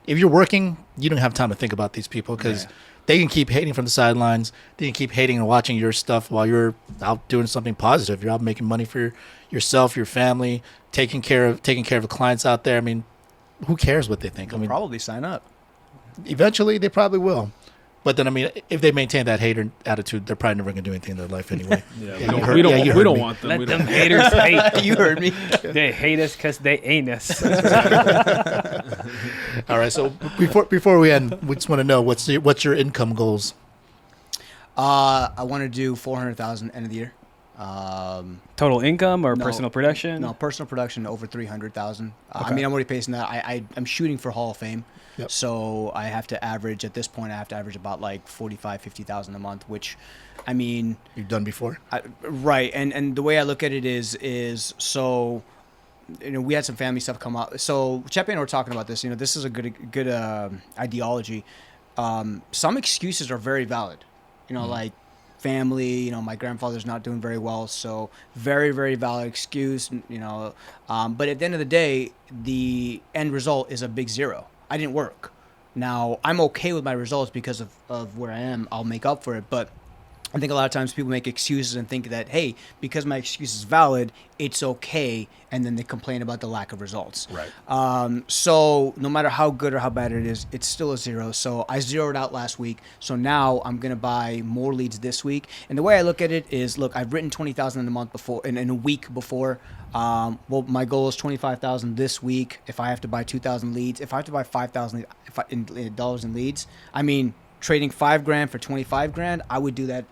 if you're working, you don't have time to think about these people, because they can keep hating from the sidelines. They can keep hating and watching your stuff while you're out doing something positive. You're out making money for yourself, your family, taking care of the clients out there. I mean, who cares what they think? They'll probably sign up. Eventually, they probably will. But then, I mean, if they maintain that hater attitude, they're probably never going to do anything in their life anyway. We don't want them. Let them haters hate. You heard me. They hate us because they ain't us. All right. So before we end, we just want to know what's your income goals. I want to do 400,000 end of the year. Total income or personal production? No, personal production over 300,000. I mean, I'm already pacing that. I'm shooting for Hall of Fame. Yep. So I have to average, at this point, about like 45, 50,000 a month, which, I mean, you've done before. Right. And the way I look at it is so, we had some family stuff come up. So Chepe and I were talking about this, this is a good ideology. Some excuses are very valid, like family, my grandfather's not doing very well. So very, very valid excuse, but at the end of the day, the end result is a big zero. I didn't work. Now, I'm okay with my results because of where I am. I'll make up for it. But I think a lot of times people make excuses and think that, hey, because my excuse is valid, it's okay, and then they complain about the lack of results. Right. So no matter how good or how bad it is, it's still a zero. So I zeroed out last week. So now I'm going to buy more leads this week. And the way I look at it is, look, I've written 20,000 in a month before, in a week before. Well, my goal is 25,000 this week. If I have to buy 2,000 leads, if I have to buy 5,000 dollars in leads, I mean, trading $5,000 for 25,000, I would do that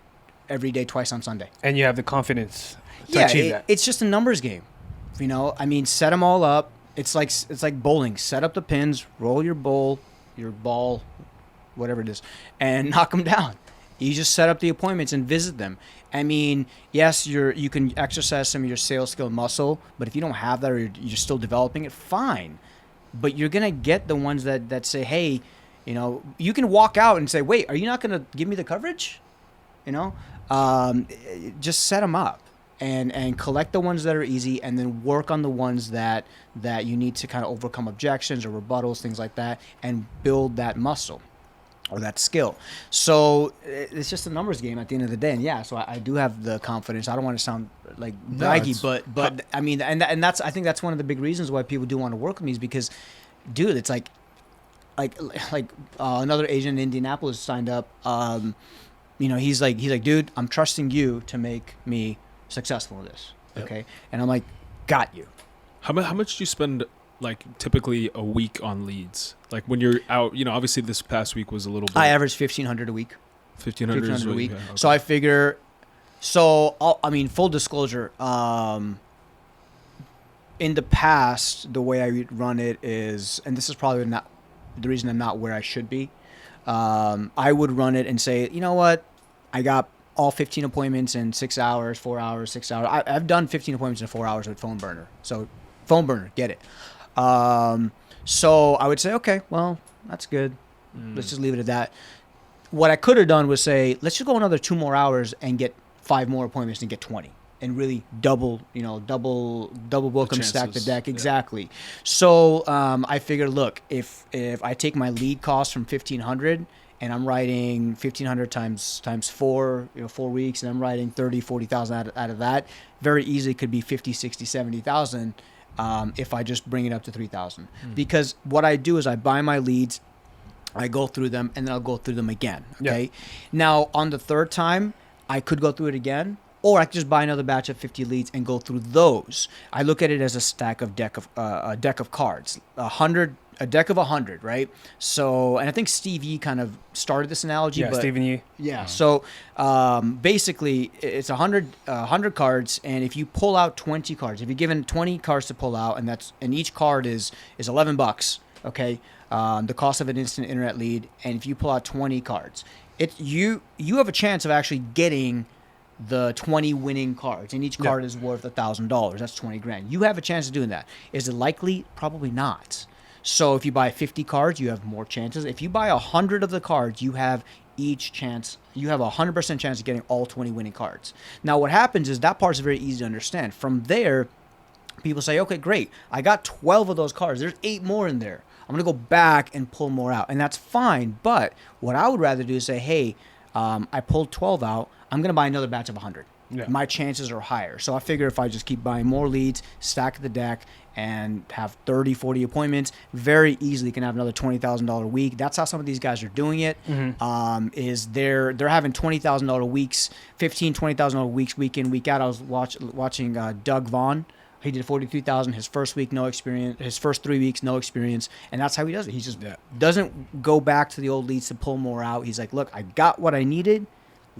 every day, twice on Sunday. And you have the confidence to achieve that. It's just a numbers game. You know, I mean, set them all up. It's like bowling. Set up the pins, roll your ball, whatever it is, and knock them down. You just set up the appointments and visit them. I mean, yes, you can exercise some of your sales skill muscle, but if you don't have that or you're still developing it, fine. But you're going to get the ones that say, hey, you know, you can walk out and say, wait, are you not going to give me the coverage? You know, just set them up and collect the ones that are easy, and then work on the ones that you need to kind of overcome objections or rebuttals, things like that, and build that muscle or that skill. So it's just a numbers game at the end of the day. And yeah, so I do have the confidence. I don't want to sound like braggy, but I mean, and that's, I think that's one of the big reasons why people do want to work with me, is because, dude, it's like another agent in Indianapolis signed up. You know, he's like, dude, I'm trusting you to make me successful in this. Okay. And I'm like, got you. How much do you spend, like, typically a week on leads? Like, when you're out, you know, obviously this past week was a little bit. I average 1,500 a week. 1,500 a week. Okay. So I figure, I mean, full disclosure, in the past, the way I run it is, and this is probably not the reason I'm not where I should be. I would run it and say, you know what? I got all 15 appointments in 6 hours, 4 hours, 6 hours. I've done 15 appointments in 4 hours with phone burner. So phone burner, get it. So I would say, okay, well, that's good. Let's just leave it at that. What I could have done was say, let's just go another 2 more hours and get 5 more appointments and get 20. And really double book them, stack the deck. Exactly. So I figured, look, if I take my lead cost from 1,500 and I'm writing 1,500 times 4, 4 weeks, and I'm writing 30, 40,000 out of that, very easily could be 50, 60, 70,000 if I just bring it up to 3,000. Because what I do is I buy my leads, I go through them, and then I'll go through them again. Okay. Yeah. Now on the third time, I could go through it again. Or I could just buy another batch of 50 leads and go through those. I look at it as a deck of cards, a deck of 100, right? So, and I think Steve Yee kind of started this analogy. Yeah, Stephen Yee. Yeah. So basically, it's 100 cards, and if you pull out 20 cards, if you're given 20 cards to pull out, and each card is $11, okay, the cost of an instant internet lead, and if you pull out 20 cards, you have a chance of actually getting the 20 winning cards, and each card is worth $1,000. That's 20 grand. You have a chance of doing that. Is it likely? Probably not. So if you buy 50 cards, you have more chances. If you buy 100 of the cards, you have each chance. You have a 100% chance of getting all 20 winning cards. Now what happens is that part's very easy to understand. From there, people say, okay, great. I got 12 of those cards. There's 8 more in there. I'm going to go back and pull more out, and that's fine. But what I would rather do is say, hey, I pulled 12 out. I'm going to buy another batch of 100. Yeah. My chances are higher. So I figure if I just keep buying more leads, stack the deck, and have 30, 40 appointments, very easily can have another $20,000 week. That's how some of these guys are doing it. Is they're having $20,000 weeks, $20,000 weeks, week in, week out. I was watching Doug Vaughn. He did 43,000 his first week, no experience. His first 3 weeks, no experience, and that's how he does it. He just doesn't go back to the old leads to pull more out. He's like, look, I got what I needed.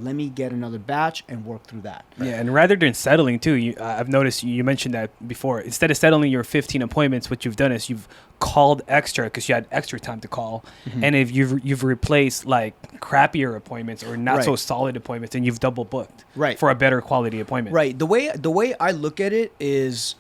Let me get another batch and work through that. Yeah, and rather than settling too, I've noticed you mentioned that before. Instead of settling your 15 appointments, what you've done is you've called extra because you had extra time to call, and if you've replaced like crappier appointments or not so solid appointments, and you've double booked for a better quality appointment. Right. The way I look at it is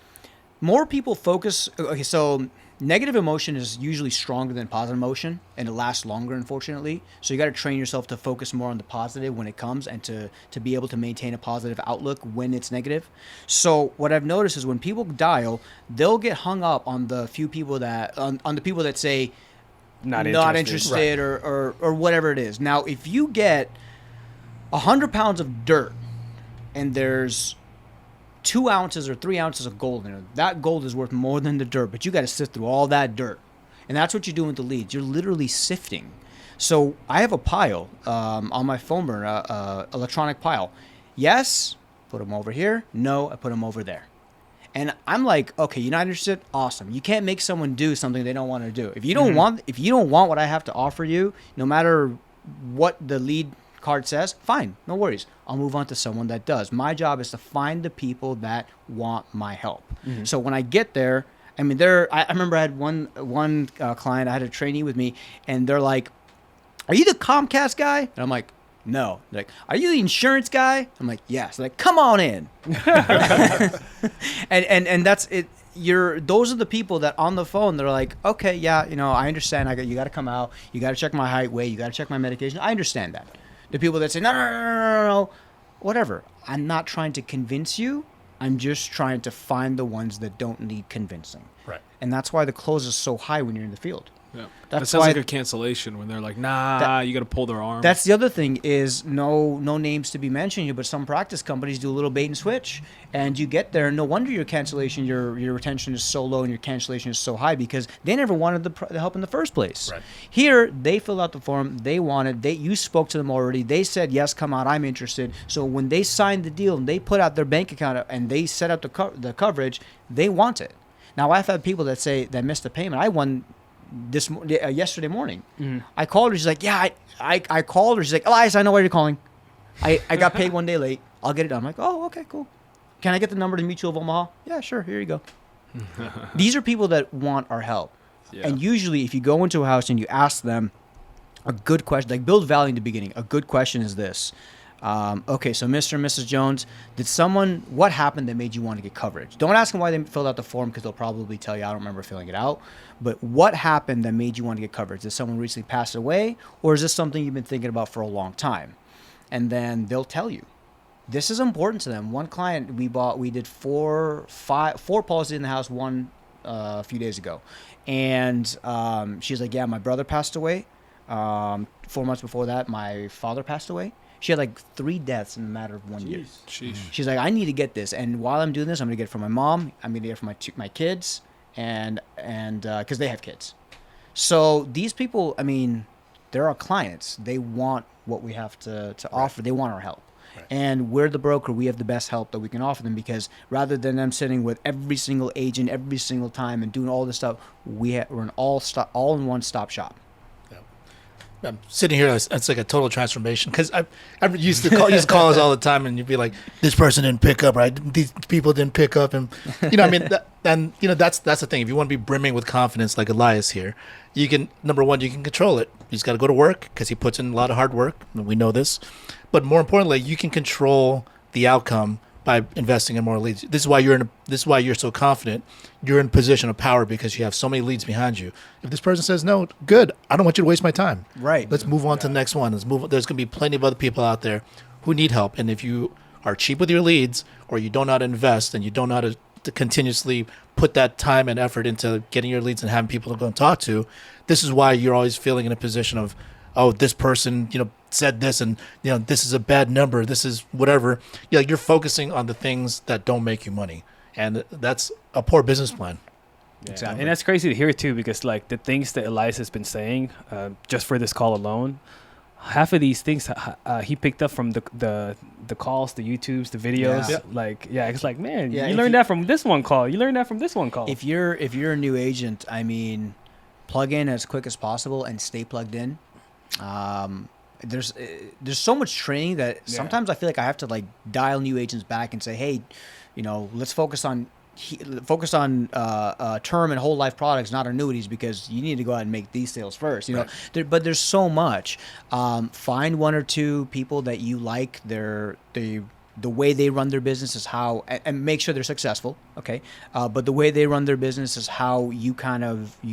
more people focus. Okay, so negative emotion is usually stronger than positive emotion, and it lasts longer, unfortunately. So you got to train yourself to focus more on the positive when it comes, and to be able to maintain a positive outlook when it's negative. So what I've noticed is when people dial, they'll get hung up on the few people that on the people that say not interested or whatever it is. Now, if you get 100 pounds of dirt, and there's 2 ounces or 3 ounces of gold in it. That gold is worth more than the dirt, but you got to sift through all that dirt. And that's what you're doing with the leads. You're literally sifting. So I have a pile on my phone burner, electronic pile. Yes, put them over here. No, I put them over there. And I'm like, okay, you're not interested? Awesome. You can't make someone do something they don't want to do. If you don't want what I have to offer you, no matter what the lead card says, fine, no worries. I'll move on to someone that does. My job is to find the people that want my help. So when I get there, I mean, I remember I had one client, I had a trainee with me, and they're like, "Are you the Comcast guy?" And I'm like, "No." They're like, "Are you the insurance guy?" I'm like, "Yes." They're like, "Come on in." and that's it. Those are the people that on the phone, they're like, "Okay, yeah, I understand. You got to come out. You got to check my height, weight. You got to check my medication." I understand that. The people that say, no, whatever. I'm not trying to convince you. I'm just trying to find the ones that don't need convincing. Right. And that's why the close is so high when you're in the field. Yeah. That sounds like a cancellation when they're like, nah, you got to pull their arm. That's the other thing is no names to be mentioned here, but some practice companies do a little bait and switch. And you get there, and no wonder your cancellation, your retention is so low and your cancellation is so high because they never wanted the help in the first place. Right. Here, they filled out the form. They wanted. You spoke to them already. They said, yes, come out, I'm interested. So when they signed the deal and they put out their bank account and they set up the coverage, they want it. Now, I've had people that missed the payment. I won yesterday morning. I called her. She's like, yeah, I called her. She's like, Elias, I know why you're calling. I got paid one day late. I'll get it done. I'm like, oh, okay, cool. Can I get the number to Mutual of Omaha? Yeah, sure. Here you go. These are people that want our help. Yeah. And usually if you go into a house and you ask them a good question, like build value in the beginning, a good question is this. Okay, so Mr. and Mrs. Jones, what happened that made you want to get coverage? Don't ask them why they filled out the form because they'll probably tell you, I don't remember filling it out. But what happened that made you want to get coverage? Did someone recently pass away, or is this something you've been thinking about for a long time? And then they'll tell you. This is important to them. One client we did four policies in the house, one a few days ago. And she's like, yeah, my brother passed away. 4 months before that, my father passed away. She had like 3 deaths in a matter of 1 year. Sheesh. She's like, I need to get this. And while I'm doing this, I'm going to get it for my mom. I'm going to get it for my kids. And because they have kids. So these people, I mean, they're our clients. They want what we have to offer. They want our help. Right. And we're the broker. We have the best help that we can offer them because rather than them sitting with every single agent every single time and doing all this stuff, we're an all-in-one stop shop. I'm sitting here, it's like a total transformation because I used to call us all the time, and you'd be like, "This person didn't pick up, right? These people didn't pick up," and I mean, that's the thing. If you want to be brimming with confidence, like Elias here, you can number one, you can control it. You just got to go to work because he puts in a lot of hard work, and we know this. But more importantly, you can control the outcome by investing in more leads. This is why you're so confident. You're in position of power because you have so many leads behind you. If this person says no, good. I don't want you to waste my time. Right. Let's move on to the next one. There's going to be plenty of other people out there who need help. And if you are cheap with your leads, or you don't know how to invest, and you don't know how to continuously put that time and effort into getting your leads and having people to go and talk to, this is why you're always feeling in a position of, oh, this person, said this, and this is a bad number, this is whatever. You're focusing on the things that don't make you money, and that's a poor business plan. Yeah. Exactly. And that's crazy to hear too, because like the things that Elias has been saying, just for this call alone, half of these things he picked up from the calls, the YouTubes, the videos. Yeah. It's like, man, you learned that from this one call. You learned that from this one call. If you're a new agent, I mean, plug in as quick as possible and stay plugged in. There's so much training that sometimes I feel like I have to like dial new agents back and say, hey, let's focus on term and whole life products, not annuities, because you need to go out and make these sales first. Right. But there's so much. Find 1 or 2 people that you like. The way they run their business is how, and make sure they're successful. Okay. But the way they run their business is how you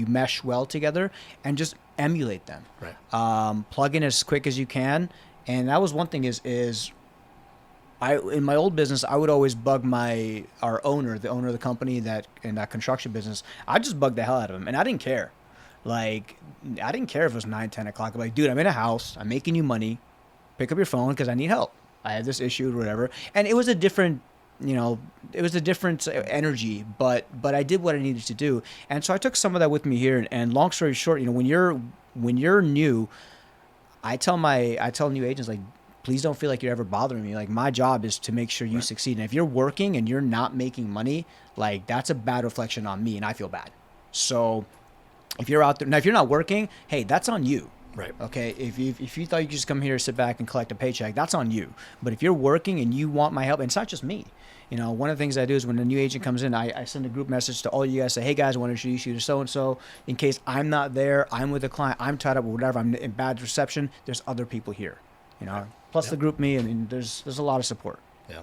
mesh well together, and just emulate them. Right. Plug in as quick as you can. And that was one thing is in my old business, I would always bug the owner of the company in that construction business. I just bugged the hell out of him, and I didn't care. Like, I didn't care if it was 9, 10 o'clock. I'm like, dude, I'm in a house. I'm making you money. pick up your phone because I need help. I have this issue or whatever. And it was a different, energy, but I did what I needed to do. And so I took some of that with me here. And long story short, when you're new, I tell new agents, like, please don't feel like you're ever bothering me. Like, my job is to make sure you succeed. And if you're working and you're not making money, like, that's a bad reflection on me, and I feel bad. So if you're out there now, if you're not working, hey, that's on you. Right. Okay. If you thought you could just come here, sit back and collect a paycheck, that's on you. But if you're working and you want my help, and it's not just me. One of the things I do is when a new agent comes in, I send a group message to all you guys, say, hey guys, I want to introduce you to so-and-so. In case I'm not there, I'm with a client, I'm tied up with whatever, I'm in bad reception, there's other people here. Plus the group me, there's a lot of support. Yeah.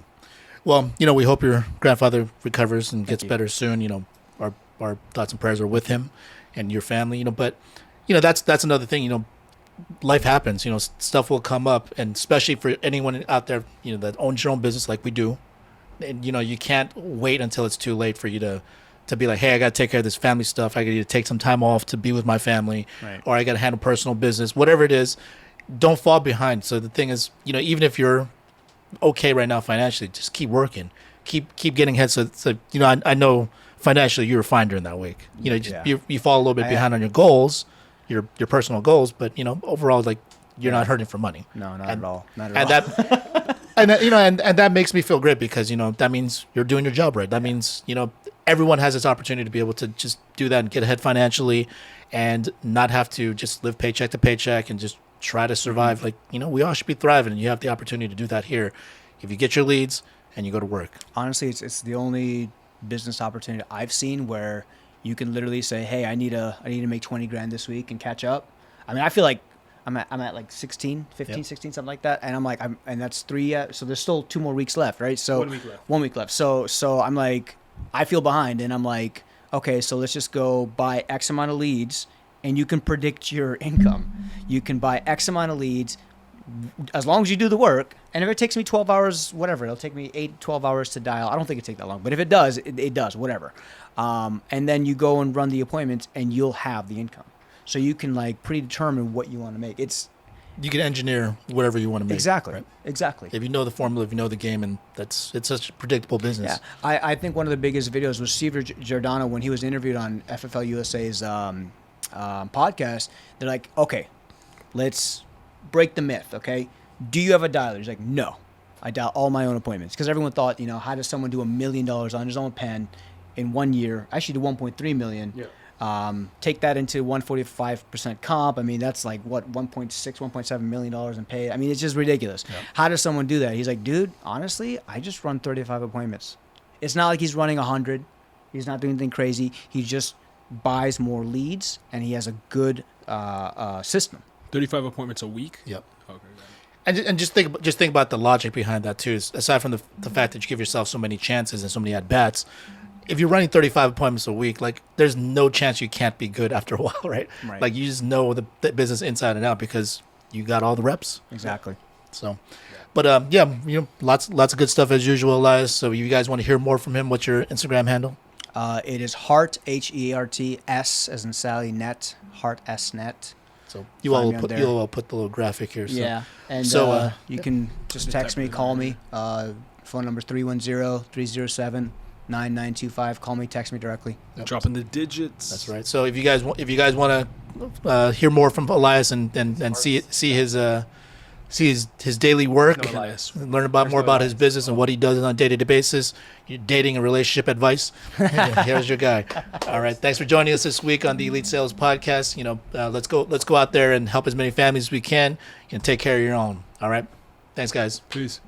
Well, we hope your grandfather recovers and gets better soon. Our thoughts and prayers are with him and your family, but that's another thing, life happens, stuff will come up, and especially for anyone out there, that owns your own business like we do. And, you can't wait until it's too late for you to be like, hey, I got to take care of this family stuff. I got to take some time off to be with my family, or I got to handle personal business, whatever it is. Don't fall behind. So the thing is, even if you're okay right now financially, just keep working, keep getting ahead. So I know financially you were fine during that week. You fall a little bit behind on your goals, your personal goals, but overall, like, you're not hurting for money. No, not at all. Not at and all. that, and that makes me feel great because that means you're doing your job right. That means everyone has this opportunity to be able to just do that and get ahead financially, and not have to just live paycheck to paycheck and just try to survive. Like, we all should be thriving, and you have the opportunity to do that here if you get your leads and you go to work. Honestly, it's the only business opportunity I've seen where you can literally say, hey, I need to make 20 grand this week and catch up. I feel like I'm at like 16, 15, 16, something like that. And I'm like, and that's 3. So there's still 2 more weeks left, right? So 1 week left. So I'm like, I feel behind, and I'm like, okay, so let's just go buy X amount of leads, and you can predict your income. You can buy X amount of leads as long as you do the work. And if it takes me 12 hours, whatever, it'll take me 12 hours to dial. I don't think it take that long, but if it does, it does, whatever. And then you go and run the appointments, and you'll have the income. So you can like predetermine what you want to make. You can engineer whatever you want to make. Exactly. Right? Exactly. If you know the formula, if you know the game, and it's such a predictable business. Yeah. I think one of the biggest videos was Steve Giordano when he was interviewed on FFL USA's podcast. They're like, okay, let's break the myth, okay? Do you have a dialer? He's like, no. I dial all my own appointments. Because everyone thought, how does someone do $1 million on his own pen in 1 year? Actually, do 1.3 million. Yeah. Take that into 145% comp. That's like what, $1.6, $1.7 million in pay. It's just ridiculous. Yeah. How does someone do that? He's like, dude, honestly, I just run 35 appointments. It's not like he's running 100. He's not doing anything crazy. He just buys more leads, and he has a good system. 35 appointments a week? Yep. Okay. And just think about the logic behind that too. Aside from the fact that you give yourself so many chances and so many at bats, if you're running 35 appointments a week, like, there's no chance you can't be good after a while, right? Like, you just know the business inside and out because you got all the reps. Exactly. So, but lots of good stuff as usual, Elias. So, you guys want to hear more from him? What's your Instagram handle? It is Heart, Heart, S as in Sally, Net, Heart S Net. So you all put the little graphic here. So. Yeah, and you can just text me, call me. Phone number 310-307-9925. Call me, text me directly. Yep. Dropping the digits. That's right. So if you guys want to hear more from Elias and see his daily work, learn more about his business and what he does on a day-to-day basis, dating and relationship advice, here's your guy. All right. Thanks for joining us this week on the Elite Sales Podcast. Let's go out there and help as many families as we can and take care of your own. All right. Thanks, guys. Peace.